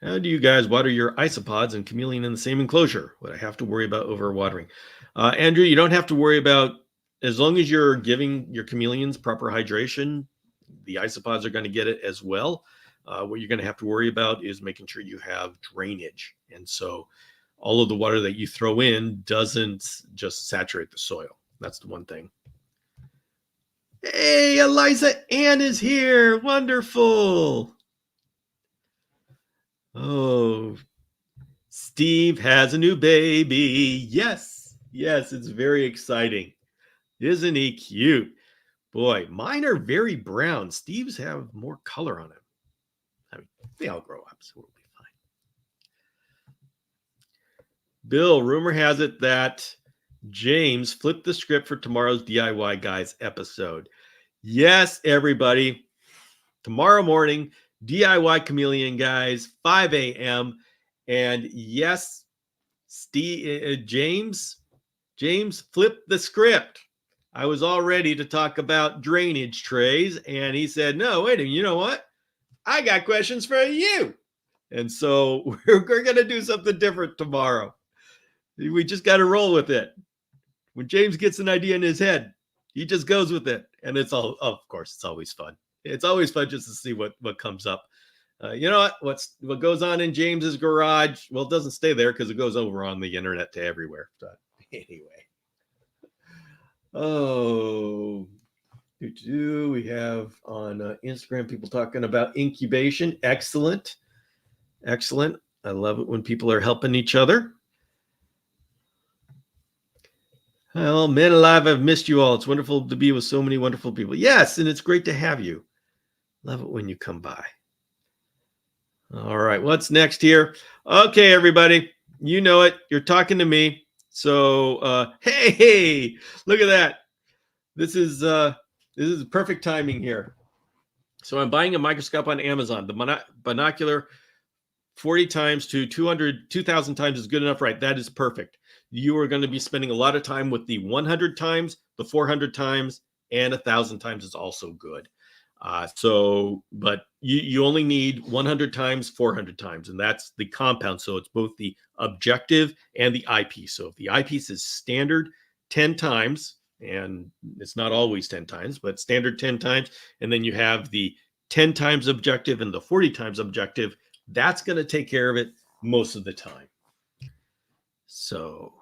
How do you guys water your isopods and chameleon in the same enclosure? Would I have to worry about overwatering? Andrew, you don't have to worry about, as long as you're giving your chameleons proper hydration, the isopods are going to get it as well. What you're going to have to worry about is making sure you have drainage. And so all of the water that you throw in doesn't just saturate the soil. That's the one thing. Hey, Eliza Ann is here. Wonderful. Oh, Steve has a new baby. Yes, it's very exciting. Isn't he cute? Boy, mine are very brown. Steve's have more color on him. I mean, they all grow up, so we'll be fine. Bill, rumor has it that James flipped the script for tomorrow's DIY Guys episode. Yes, everybody. Tomorrow morning, DIY Chameleon Guys, 5 a.m. And yes, James flipped the script. I was all ready to talk about drainage trays, and he said, "No, wait a minute. You know what? I got questions for you." And so we're going to do something different tomorrow. We just got to roll with it. When James gets an idea in his head, he just goes with it. And it's all, of course, it's always fun. It's always fun just to see what comes up. You know what goes on in James's garage? Well, it doesn't stay there because it goes over on the internet to everywhere. But anyway. Oh, we have on Instagram people talking about incubation. Excellent. I love it when people are helping each other. Well, man alive, I've missed you all. It's wonderful to be with so many wonderful people. Yes, and it's great to have you. Love it when you come by. All right, what's next here? Okay, everybody, you know it. You're talking to me. So, hey, look at that. This is perfect timing here. So I'm buying a microscope on Amazon. The binocular 40 times to 2,000 times is good enough, right? That is perfect. You are going to be spending a lot of time with the 100 times, the 400 times, and 1,000 times is also good. But you only need 100 times, 400 times, and that's the compound. So it's both the objective and the eyepiece. So if the eyepiece is standard 10 times, and it's not always 10 times, but standard 10 times, and then you have the 10 times objective and the 40 times objective, that's going to take care of it most of the time. So,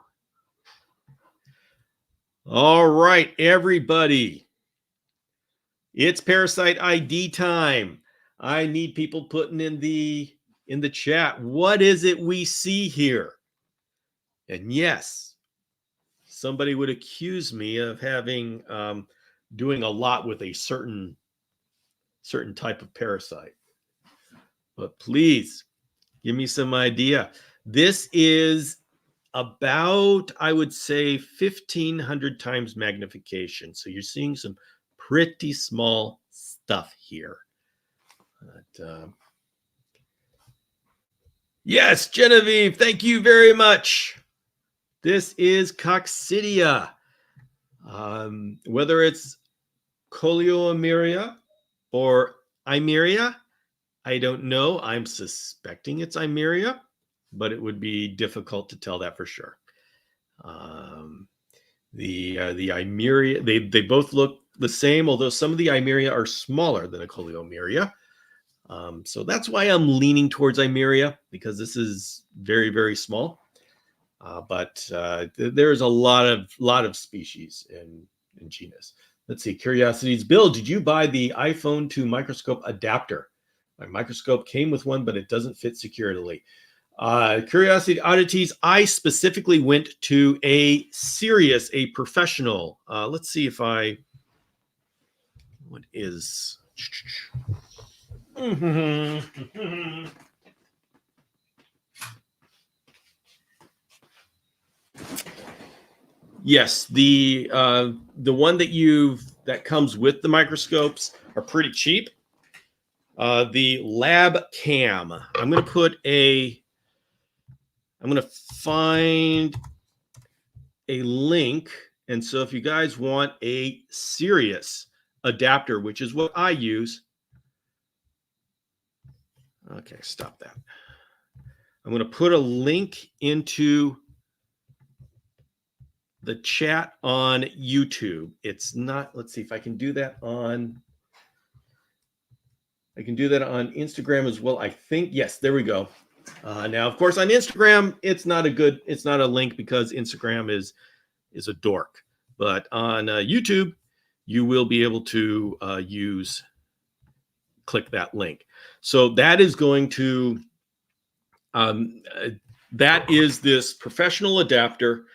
all right, everybody. It's Parasite ID time. I need people putting in the chat. What is it we see here? And yes, somebody would accuse me of having doing a lot with a certain type of parasite. But please give me some idea. This is about, I would say, 1,500 times magnification. So you're seeing some pretty small stuff here. But, yes, Genevieve, thank you very much. This is Coccidia. Whether it's Coleomeria or Eimeria, I don't know. I'm suspecting it's Eimeria, but it would be difficult to tell that for sure. The Eimeria, they both look the same, although some of the Eimeria are smaller than a Coleomeria. So that's why I'm leaning towards Eimeria, because this is very, very small. But there's a lot of species in genus. Let's see, curiosities. Bill, did you buy the iPhone to microscope adapter? My microscope came with one, but it doesn't fit securely. Curiosity oddities. I specifically went to a professional. Let's see if what is. Yes, the one that comes with the microscopes are pretty cheap. The Lab Cam. I'm going to find a link. And so if you guys want a serious adapter, which is what I use. Okay, stop that. I'm going to put a link into the chat on YouTube. It's not, let's see if I can do that on Instagram as well. I think, yes, there we go. Now, of course, on Instagram, it's not a link because Instagram is a dork. But on YouTube, you will be able to click that link. So that is going to, that is this professional adapter,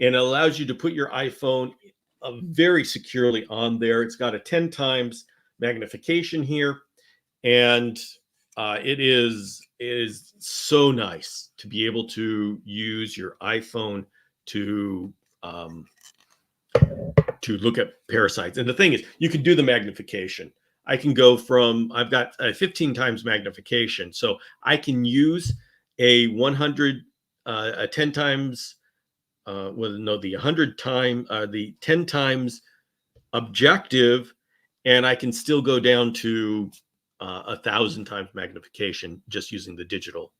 and it allows you to put your iPhone very securely on there. It's got a 10 times magnification here, and it is so nice to be able to use your iPhone to look at parasites. And the thing is, you can do the magnification. I can go from, I've got a 15 times magnification, so I can use a 100, a 10 times, the 100 time, the 10 times objective, and I can still go down to 1,000 times magnification just using the digital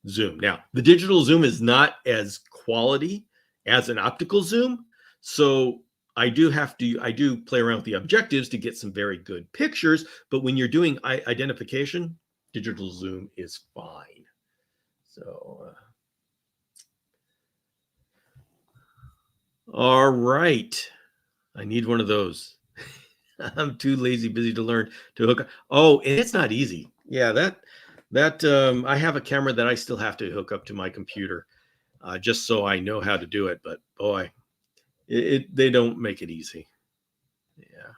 zoom. Now, the digital zoom is not as quality as an optical zoom, so I do play around with the objectives to get some very good pictures, but when you're doing identification, digital zoom is fine. So, all right. I need one of those. I'm too busy to learn to hook up. Oh, and it's not easy. Yeah, That I have a camera that I still have to hook up to my computer, just so I know how to do it. But boy, they don't make it easy. Yeah.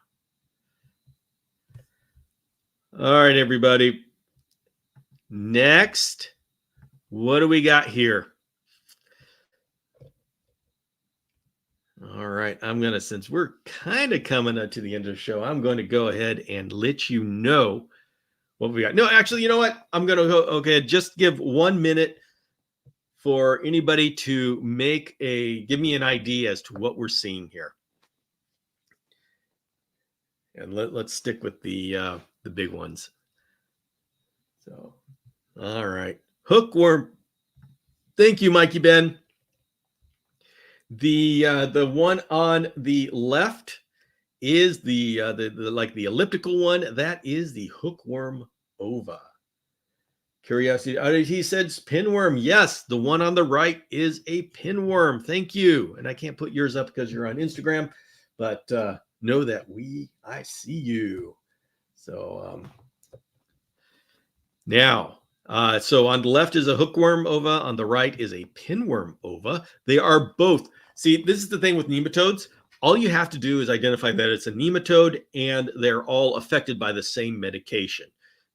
All right, everybody. Next, what do we got here? All right, since we're kind of coming up to the end of the show, I'm going to go ahead and let you know what we got. No, actually, you know what? I'm going to go, okay, just give 1 minute for anybody to give me an idea as to what we're seeing here. And let's stick with the big ones. So, all right. Hookworm. Thank you, Mikey Ben. The one on the left is the like the elliptical one. That is the hookworm ova. Curiosity. He said pinworm. Yes, the one on the right is a pinworm. Thank you. And I can't put yours up because you're on Instagram, but know that I see you. So now, so on the left is a hookworm ova. On the right is a pinworm ova. They are both. See, this is the thing with nematodes. All you have to do is identify that it's a nematode, and they're all affected by the same medication.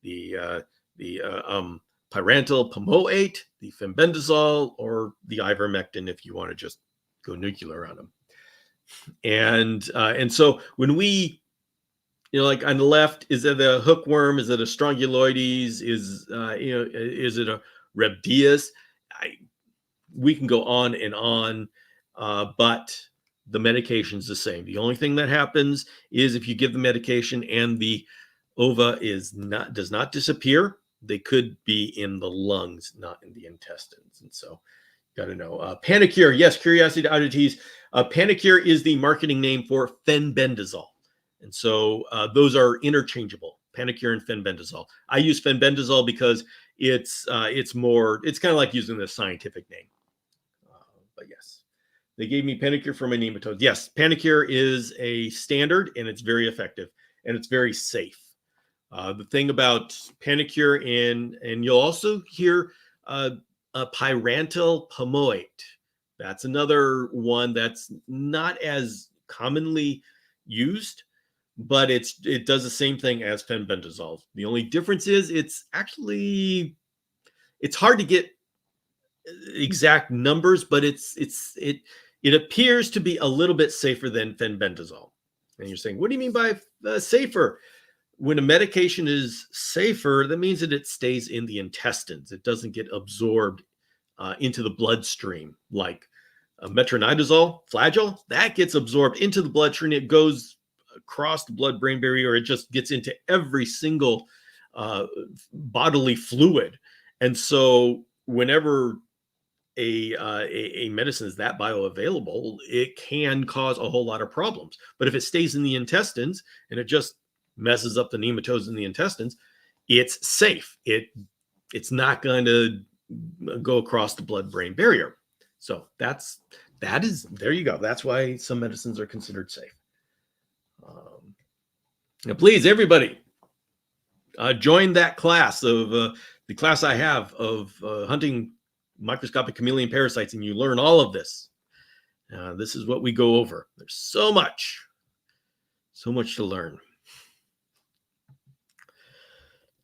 The pyrantel pamoate, the fenbendazole, or the ivermectin if you want to just go nuclear on them. And so when we, like on the left, is it a hookworm? Is it a strongyloides? Is it a rhabdias? We can go on and on, but the medication's the same. The only thing that happens is if you give the medication and the ova does not disappear, they could be in the lungs, not in the intestines. And so you got to know. Panacure, yes, curiosity oddities. Panacure is the marketing name for fenbendazole. And so those are interchangeable, Panacure and fenbendazole. I use fenbendazole because it's kind of like using the scientific name. But yes, they gave me Panacure for my nematodes. Yes, Panacure is a standard, and it's very effective, and it's very safe. The thing about Panacure, and you'll also hear a pyrantel pamoate. That's another one that's not as commonly used, but it does the same thing as fenbendazole. The only difference is it's hard to get exact numbers, but it appears to be a little bit safer than fenbendazole. And you're saying, what do you mean by safer? When a medication is safer, that means that it stays in the intestines. It doesn't get absorbed into the bloodstream like metronidazole, flagyl. That gets absorbed into the bloodstream. It goes across the blood-brain barrier. It just gets into every single bodily fluid. And so whenever a medicine is that bioavailable, it can cause a whole lot of problems. But if it stays in the intestines and it just messes up the nematodes in the intestines, it's safe. It's not going to go across the blood-brain barrier. So there you go. That's why some medicines are considered safe. Now, please, everybody, join that class of the class I have of hunting microscopic chameleon parasites, and you learn all of this. This is what we go over. There's so much to learn.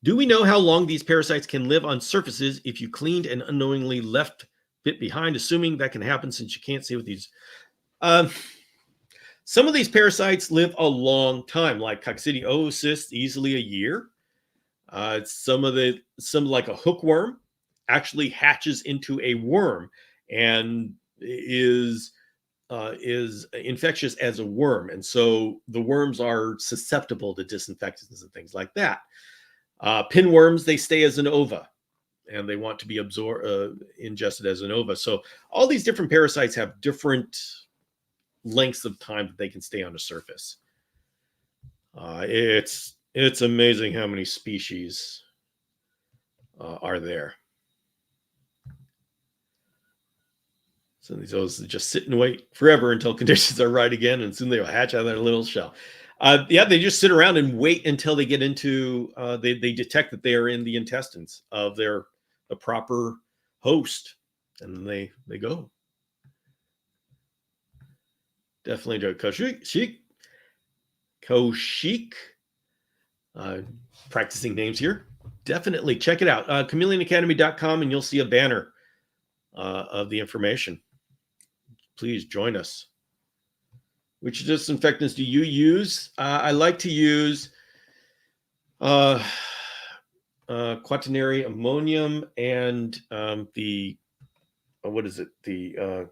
Do we know how long these parasites can live on surfaces if you cleaned and unknowingly left bit behind, assuming that can happen since you can't see with these? Some of these parasites live a long time, like coccidiosis, easily a year. Some like a hookworm actually hatches into a worm and is infectious as a worm, and so the worms are susceptible to disinfectants and things like that. Pinworms, they stay as an ova, and they want to be ingested as an ova. So all these different parasites have different lengths of time that they can stay on the surface. It's amazing how many species are there. So these oas just sit and wait forever until conditions are right again, and soon they'll hatch out of their little shell. Yeah, they just sit around and wait until they get into, they detect that they are in the intestines of the proper host, and they go. Definitely do Koshik. Practicing names here. Definitely check it out. ChameleonAcademy.com, and you'll see a banner of the information. Please join us. Which disinfectants do you use? I like to use quaternary ammonium and the what is it? The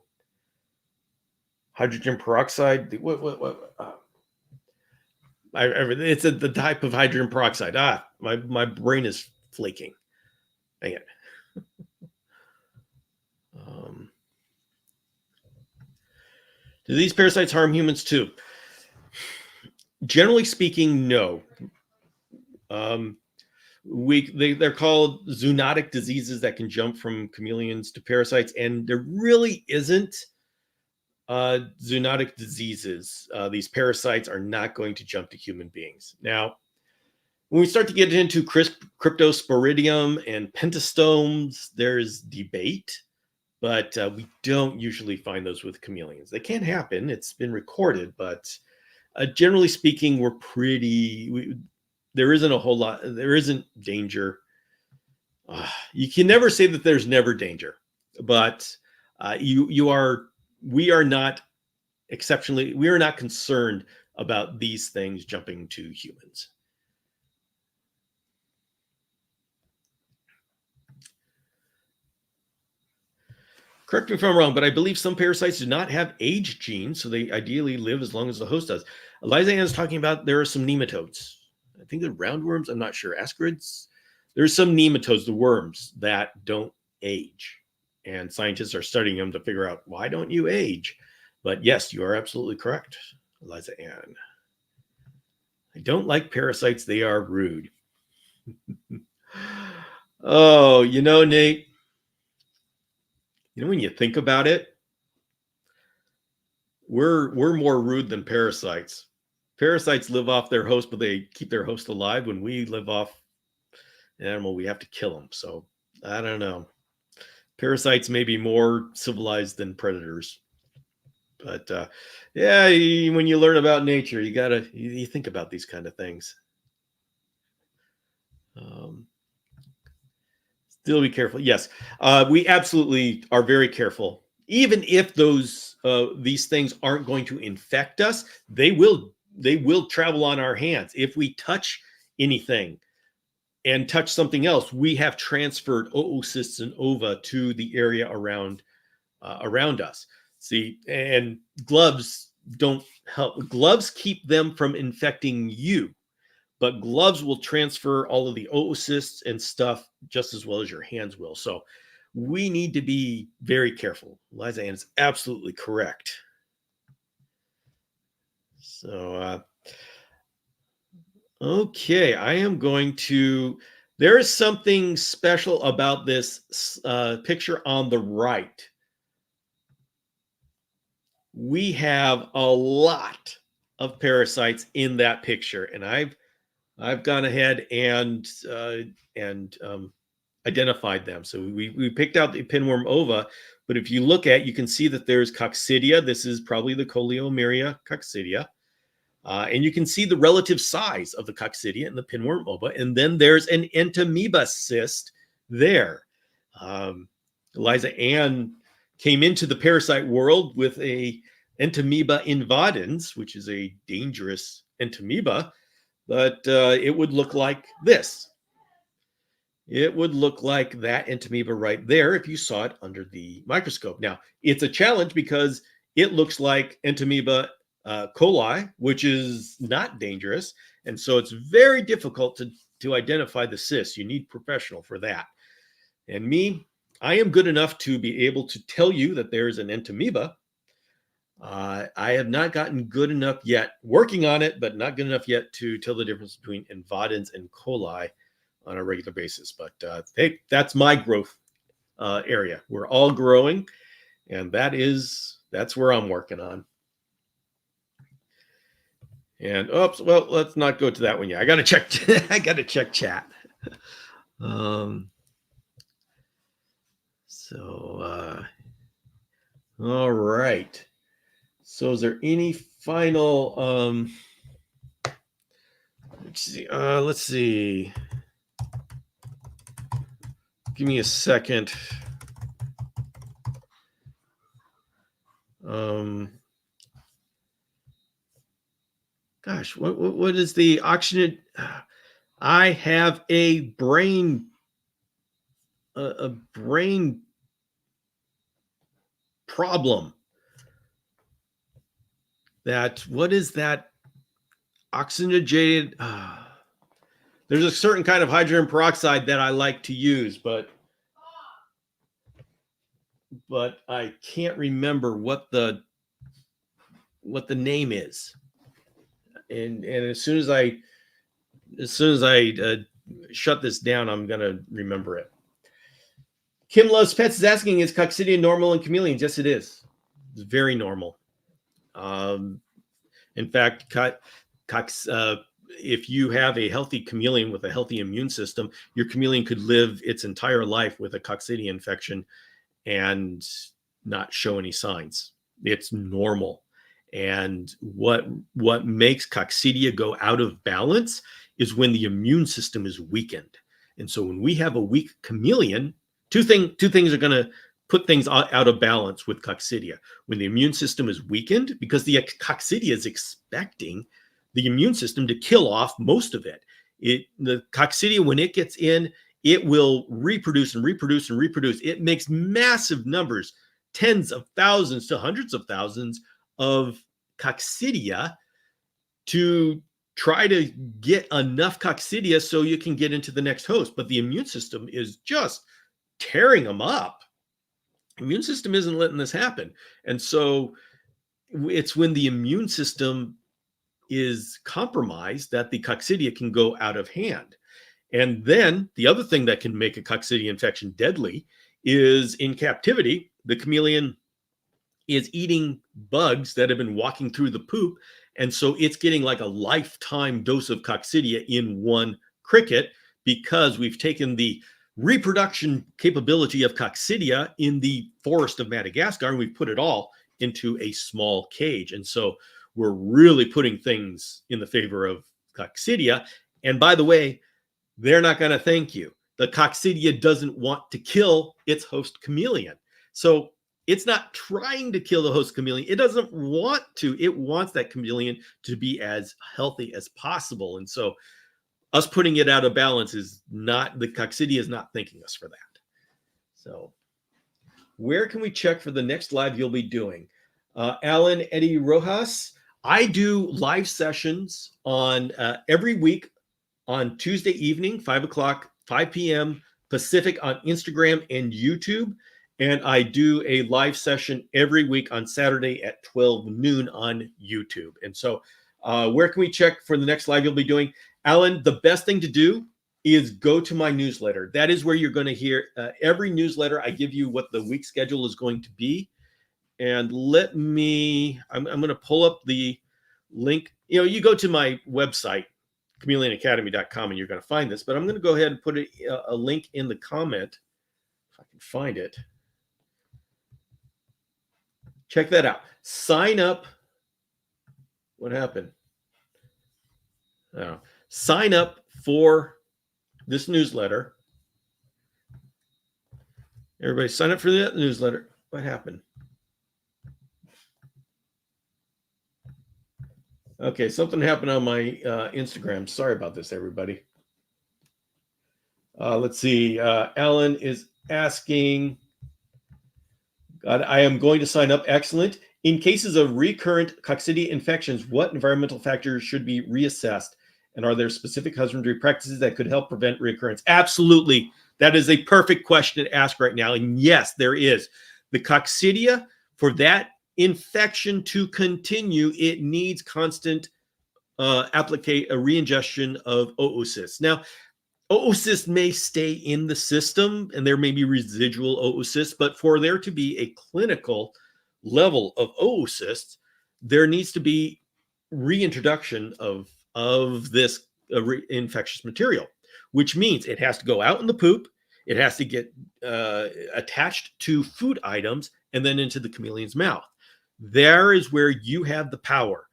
hydrogen peroxide. It's the type of hydrogen peroxide. My brain is flaking. Dang it. Do these parasites harm humans too? Generally speaking, no. They're called zoonotic diseases that can jump from chameleons to parasites, and there really isn't zoonotic diseases. These parasites are not going to jump to human beings. Now, when we start to get into cryptosporidium and pentastomes, there's debate, but we don't usually find those with chameleons. They can happen. It's been recorded, but generally speaking, there isn't a whole lot. There isn't danger. You can never say that there's never danger, but we are not concerned about these things jumping to humans. Correct me if I'm wrong, but I believe some parasites do not have age genes, so they ideally live as long as the host does. Eliza Ann is talking about there are some nematodes. I think they're roundworms. I'm not sure. Ascarids. There's some nematodes, the worms, that don't age. And scientists are studying them to figure out, why don't you age? But yes, you are absolutely correct, Eliza Ann. I don't like parasites. They are rude. Oh, Nate, when you think about it, we're more rude than parasites. Parasites live off their host, but they keep their host alive. When we live off an animal, we have to kill them. So I don't know. Parasites may be more civilized than predators. But yeah, when you learn about nature, you think about these kind of these. Still be careful. Yes, we absolutely are very careful. Even if these things aren't going to infect us, they will travel on our hands. If we touch anything and touch something else, we have transferred oocysts and ova to the area around us. See, and gloves don't help. Gloves keep them from infecting you, but gloves will transfer all of the oocysts and stuff just as well as your hands will. So we need to be very careful. Liza Ann is absolutely correct. So, okay, I am going to, there is something special about this picture on the right. We have a lot of parasites in that picture, and I've gone ahead and identified them. So we picked out the pinworm ova, but if you look you can see that there's coccidia. This is probably the Coleomeria coccidia. And you can see the relative size of the coccidia and the pinworm ova. And then there's an entamoeba cyst there. Eliza Ann came into the parasite world with a entamoeba invadens, which is a dangerous entamoeba, but it would look like this. It would look like that entamoeba right there if you saw it under the microscope. Now, it's a challenge because it looks like entamoeba coli, which is not dangerous. And so it's very difficult to identify the cyst. You need professional for that. And me, I am good enough to be able to tell you that there's an entamoeba. I have not gotten good enough yet, working on it, but not good enough yet to tell the difference between invadens and coli on a regular basis. But hey, that's my growth area. We're all growing, and that's where I'm working on. And oops, well, let's not go to that one yet. I gotta check. I gotta check chat. All right. So is there any final let's see. Give me a second. Gosh, what is the oxygen? I have a brain problem. What is that oxygenated? There's a certain kind of hydrogen peroxide that I like to use, but I can't remember what the name is. And as soon as I shut this down, I'm gonna remember it. Kim Loves Pets is asking, is coccidia normal in chameleons? Yes, it is. It's very normal. In fact, if you have a healthy chameleon with a healthy immune system, your chameleon could live its entire life with a coccidia infection and not show any signs. It's normal. And what makes coccidia go out of balance is when the immune system is weakened. And so when we have a weak chameleon, two things are going to put things out of balance with coccidia. When the immune system is weakened, because the coccidia is expecting the immune system to kill off most of it. The coccidia, when it gets in, it will reproduce and reproduce and reproduce. It makes massive numbers, tens of thousands to hundreds of thousands of coccidia to try to get enough coccidia so you can get into the next host. But the immune system is just tearing them up. Immune system isn't letting this happen. And so it's when the immune system is compromised that the coccidia can go out of hand. And then the other thing that can make a coccidia infection deadly is in captivity, the chameleon is eating bugs that have been walking through the poop. And so it's getting like a lifetime dose of coccidia in one cricket because we've taken the reproduction capability of coccidia in the forest of Madagascar and we've put it all into a small cage. And so we're really putting things in the favor of coccidia. And by the way, they're not going to thank you. The coccidia doesn't want to kill its host chameleon. So it's not trying to kill the host chameleon. It doesn't want to. It wants that chameleon to be as healthy as possible. And so us putting it out of balance is not, the coccidia is not thanking us for that. So where can we check for the next live you'll be doing? Alan Eddie Rojas, I do live sessions on every week on Tuesday evening, 5 p.m. Pacific on Instagram and YouTube. And I do a live session every week on Saturday at 12 noon on YouTube. And so where can we check for the next live you'll be doing? Alan, the best thing to do is go to my newsletter. That is where you're going to hear every newsletter. I give you what the week schedule is going to be. And I'm going to pull up the link. You know, you go to my website, chameleonacademy.com, and you're going to find this. But I'm going to go ahead and put a link in the comment if I can find it. Check that out. Sign up. What happened? Sign up for this newsletter. Everybody sign up for that newsletter. What happened? Okay, something happened on my Instagram. Sorry about this, everybody. Let's see. Alan is asking, God, I am going to sign up. Excellent. In cases of recurrent coccidia infections, what environmental factors should be reassessed? And are there specific husbandry practices that could help prevent reoccurrence? Absolutely. That is a perfect question to ask right now. And yes, there is. The coccidia, for that infection to continue, it needs constant reingestion of oocysts. Now, oocysts may stay in the system and there may be residual oocysts, but for there to be a clinical level of oocysts, there needs to be reintroduction of this infectious material, which means it has to go out in the poop, it has to get attached to food items, and then into the chameleon's mouth. There is where you have the power.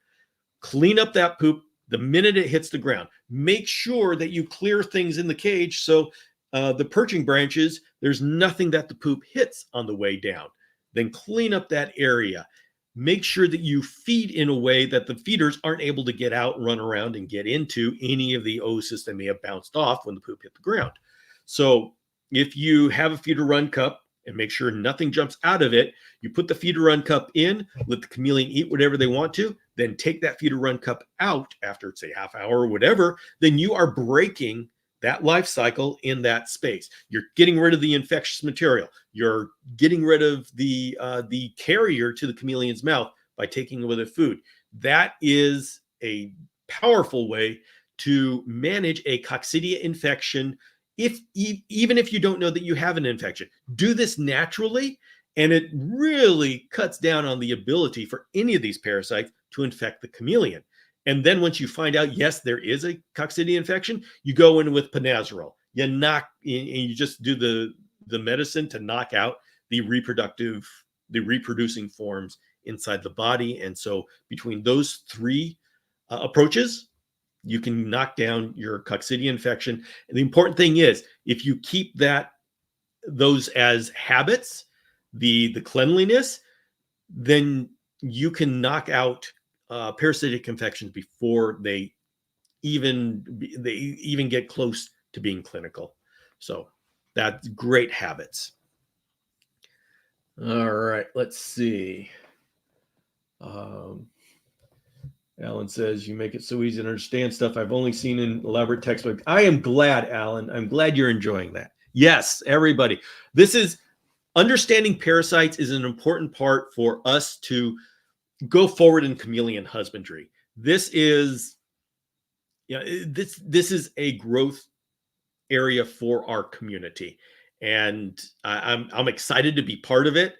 Clean up that poop the minute it hits the ground. Make sure that you clear things in the cage so the perching branches, there's nothing that the poop hits on the way down. Then clean up that area. Make sure that you feed in a way that the feeders aren't able to get out, run around, and get into any of the oocysts that may have bounced off when the poop hit the ground. So if you have a feeder run cup, and make sure nothing jumps out of it, you put the feeder run cup in, let the chameleon eat whatever they want to, then take that feeder run cup out after, say, half hour or whatever, then you are breaking that life cycle in that space. You're getting rid of the infectious material. You're getting rid of the carrier to the chameleon's mouth by taking away the food. That is a powerful way to manage a coccidia infection. Even if you don't know that you have an infection, do this naturally, and it really cuts down on the ability for any of these parasites to infect the chameleon. And then once you find out, yes, there is a coccidia infection, you go in with Panazerol. You just do the medicine to knock out the reproducing forms inside the body. And so between those three approaches, you can knock down your coccidia infection. And the important thing is, if you keep those as habits, the cleanliness, then you can knock out parasitic infections before they even get close to being clinical. So that's great habits. All right, let's see. Alan says, you make it so easy to understand stuff I've only seen in elaborate textbooks. I am glad, Alan. I'm glad you're enjoying that. Yes, everybody. Understanding parasites is an important part for us to go forward in chameleon husbandry. This is a growth area for our community, and I'm excited to be part of it.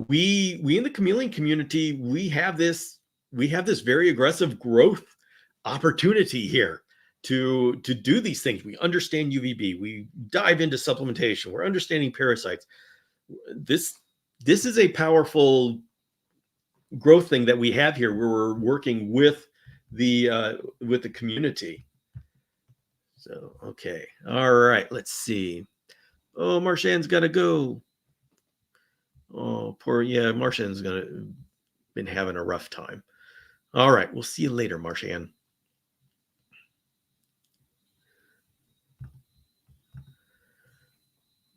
We in the chameleon community, we have this very aggressive growth opportunity here to do these things. We understand UVB. We dive into supplementation. We're understanding parasites. This is a powerful growth thing that we have here, where we're working with the community. So, okay. All right. Let's see. Oh, Marshan's got to go. Oh, Marshan's been having a rough time. All right. We'll see you later, Marshan.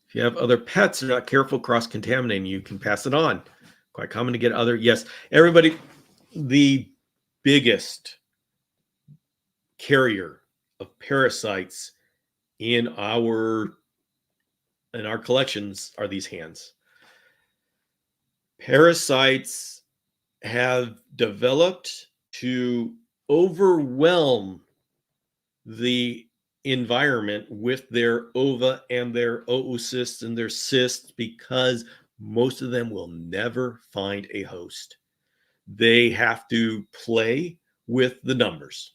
If you have other pets, they're not careful cross-contaminating, you can pass it on. Quite common to get other. Yes, everybody, the biggest carrier of parasites in our collections are these hands. Parasites have developed to overwhelm the environment with their ova and their oocysts and their cysts, because most of them will never find a host. They have to play with the numbers.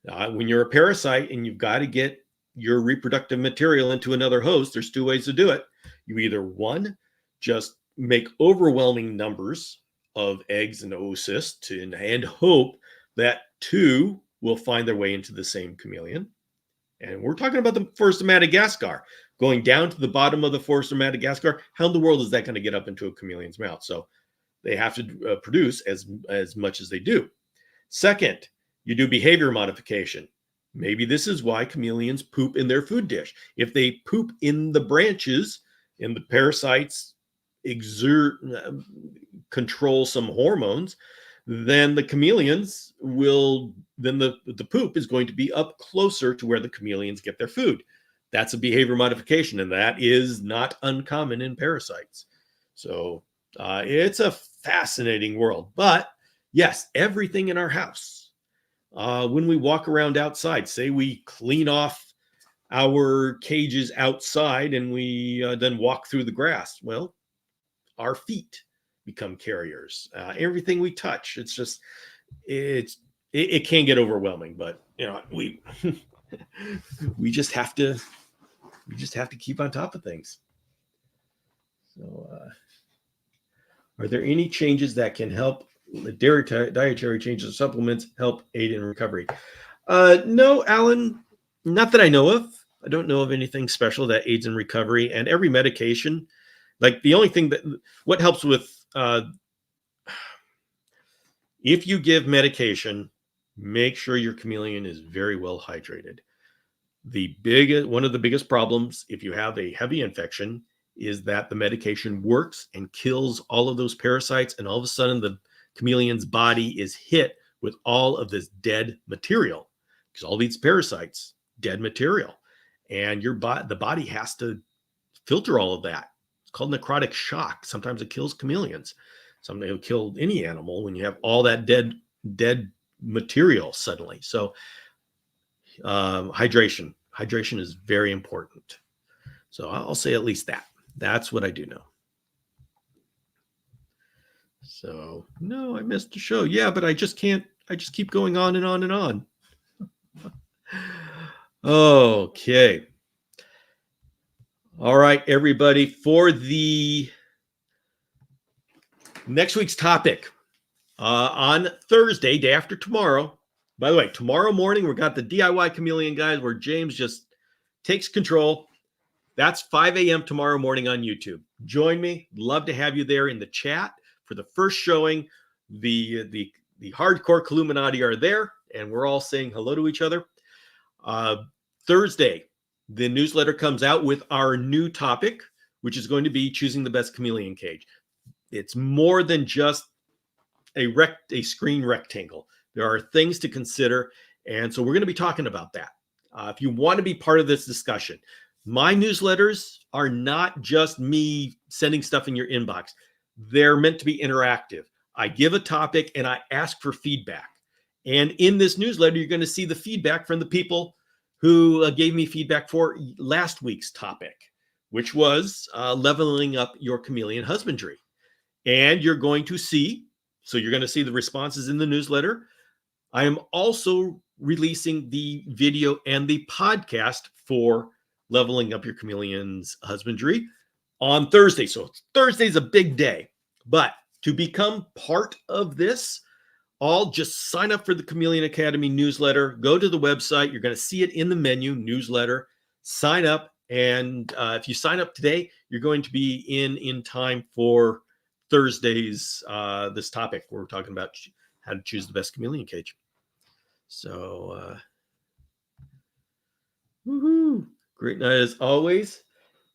When you're a parasite and you've got to get your reproductive material into another host, there's two ways to do it. You either, one, just make overwhelming numbers of eggs and oocysts and hope that two will find their way into the same chameleon. And we're talking about the forest of Madagascar, going down to the bottom of the forest of Madagascar. How in the world is that going to get up into a chameleon's mouth? So they have to produce as much as they do. Second, you do behavior modification. Maybe this is why chameleons poop in their food dish. If they poop in the branches and the parasites control some hormones, then the chameleons then the poop is going to be up closer to where the chameleons get their food. That's a behavior modification, and that is not uncommon in parasites. So it's a fascinating world. But yes, everything in our house, when we walk around outside, say we clean off our cages outside and we then walk through the grass, well, our feet become carriers. Everything we touch, it's just it can get overwhelming, but we we just have to keep on top of things. So, are there any changes that can help the dietary changes or supplements help aid in recovery? No, Alan, not that I know of. I don't know of anything special that aids in recovery. And every medication, like the only thing what helps with, if you give medication, make sure your chameleon is very well hydrated. One of the biggest problems if you have a heavy infection is that the medication works and kills all of those parasites, and all of a sudden the chameleon's body is hit with all of this dead material, because all these parasites, dead material, and the body has to filter all of that. It's called necrotic shock. Sometimes it kills chameleons. Sometimes it'll kill any animal when you have all that dead material suddenly. So hydration is very important. So I'll say at least that's what I do know. So no, I missed the show. Yeah, but I just keep going on and on and on. Okay. All right, everybody, for the next week's topic, on Thursday, day after tomorrow. By the way, tomorrow morning, we've got the DIY Chameleon guys where James just takes control. That's 5 a.m. tomorrow morning on YouTube. Join me. Love to have you there in the chat for the first showing. The hardcore Illuminati are there, and we're all saying hello to each other. Thursday, the newsletter comes out with our new topic, which is going to be choosing the best chameleon cage. It's more than just a screen rectangle. There are things to consider, and so we're going to be talking about that. If you want to be part of this discussion, my newsletters are not just me sending stuff in your inbox. They're meant to be interactive. I give a topic and I ask for feedback. And in this newsletter, you're going to see the feedback from the people who gave me feedback for last week's topic, which was leveling up your chameleon husbandry. And you're going to see the responses in the newsletter. I am also releasing the video and the podcast for leveling up your chameleon's husbandry on Thursday. So Thursday's a big day. But to become part of this, just sign up for the Chameleon Academy newsletter. Go to the website. You're going to see it in the menu, newsletter. Sign up. And if you sign up today, you're going to be in time for Thursday's this topic. We're talking about how to choose the best chameleon cage. So, woohoo! Great night as always.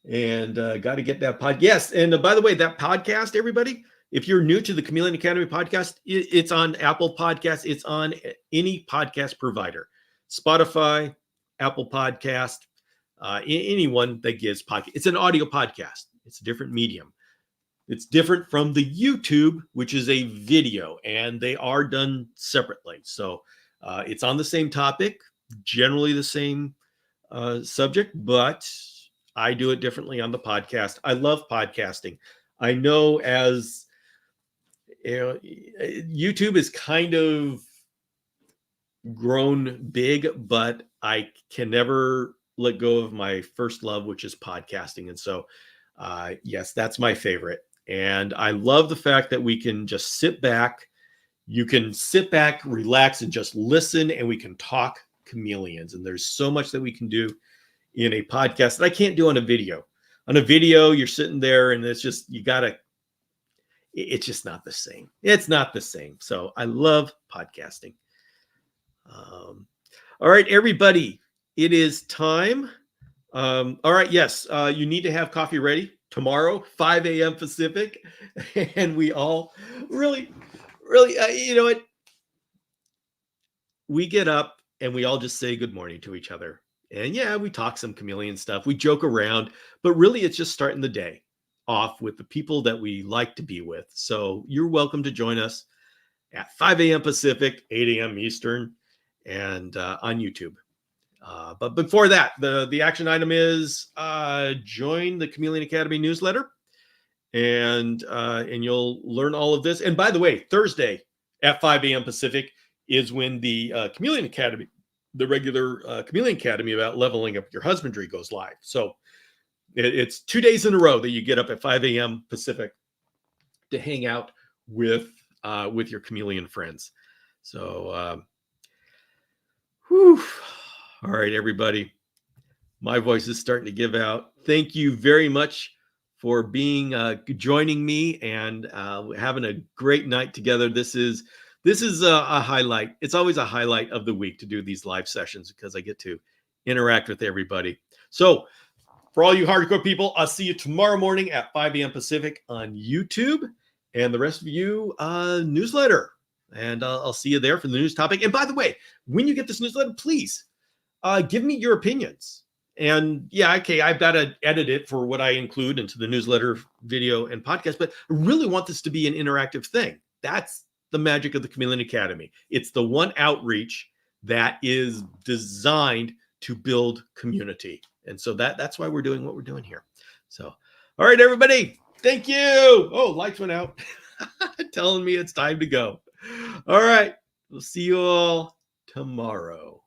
And got to get that pod. Yes. And by the way, that podcast, everybody, if you're new to the Chameleon Academy podcast, it's on Apple Podcasts. It's on any podcast provider, Spotify, Apple Podcast, anyone that gives podcast. It's an audio podcast. It's a different medium. It's different from the YouTube, which is a video, and they are done separately. So it's on the same topic, generally the same subject, but I do it differently on the podcast. I love podcasting. I know YouTube is kind of grown big, but I can never let go of my first love, which is podcasting. And so, yes, that's my favorite. And I love the fact that we can just sit back. You can sit back, relax, and just listen, and we can talk chameleons. And there's so much that we can do in a podcast that I can't do on a video. On a video, you're sitting there, and it's just, it's just not the same. It's not the same. So I love podcasting. All right, everybody, it is time. All right, yes, you need to have coffee ready tomorrow, 5 a.m. Pacific. And we all really, you know what? We get up and we all just say good morning to each other. And yeah, we talk some chameleon stuff. We joke around, but really it's just starting the day off with the people that we like to be with. So you're welcome to join us at 5 a.m. Pacific, 8 a.m. Eastern, and on YouTube. But before that, the action item is join the Chameleon Academy newsletter, and you'll learn all of this. And by the way, Thursday, at 5 a.m. Pacific is when the Chameleon Academy, the regular Chameleon Academy about leveling up your husbandry, goes live. So it's 2 days in a row that you get up at 5 a.m. Pacific to hang out with your chameleon friends. So, whew. All right, everybody. My voice is starting to give out. Thank you very much for joining me and having a great night together. This is a highlight. It's always a highlight of the week to do these live sessions because I get to interact with everybody. So for all you hardcore people, I'll see you tomorrow morning at 5 a.m. Pacific on YouTube, and the rest of you newsletter. And I'll see you there for the news topic. And by the way, when you get this newsletter, please give me your opinions. And yeah, okay, I've got to edit it for what I include into the newsletter, video, and podcast, but I really want this to be an interactive thing. That's the magic of the Chameleon Academy. It's the one outreach that is designed to build community. And so that's why we're doing what we're doing here. So, all right, everybody, thank you. Oh, lights went out, telling me it's time to go. All right, we'll see you all tomorrow.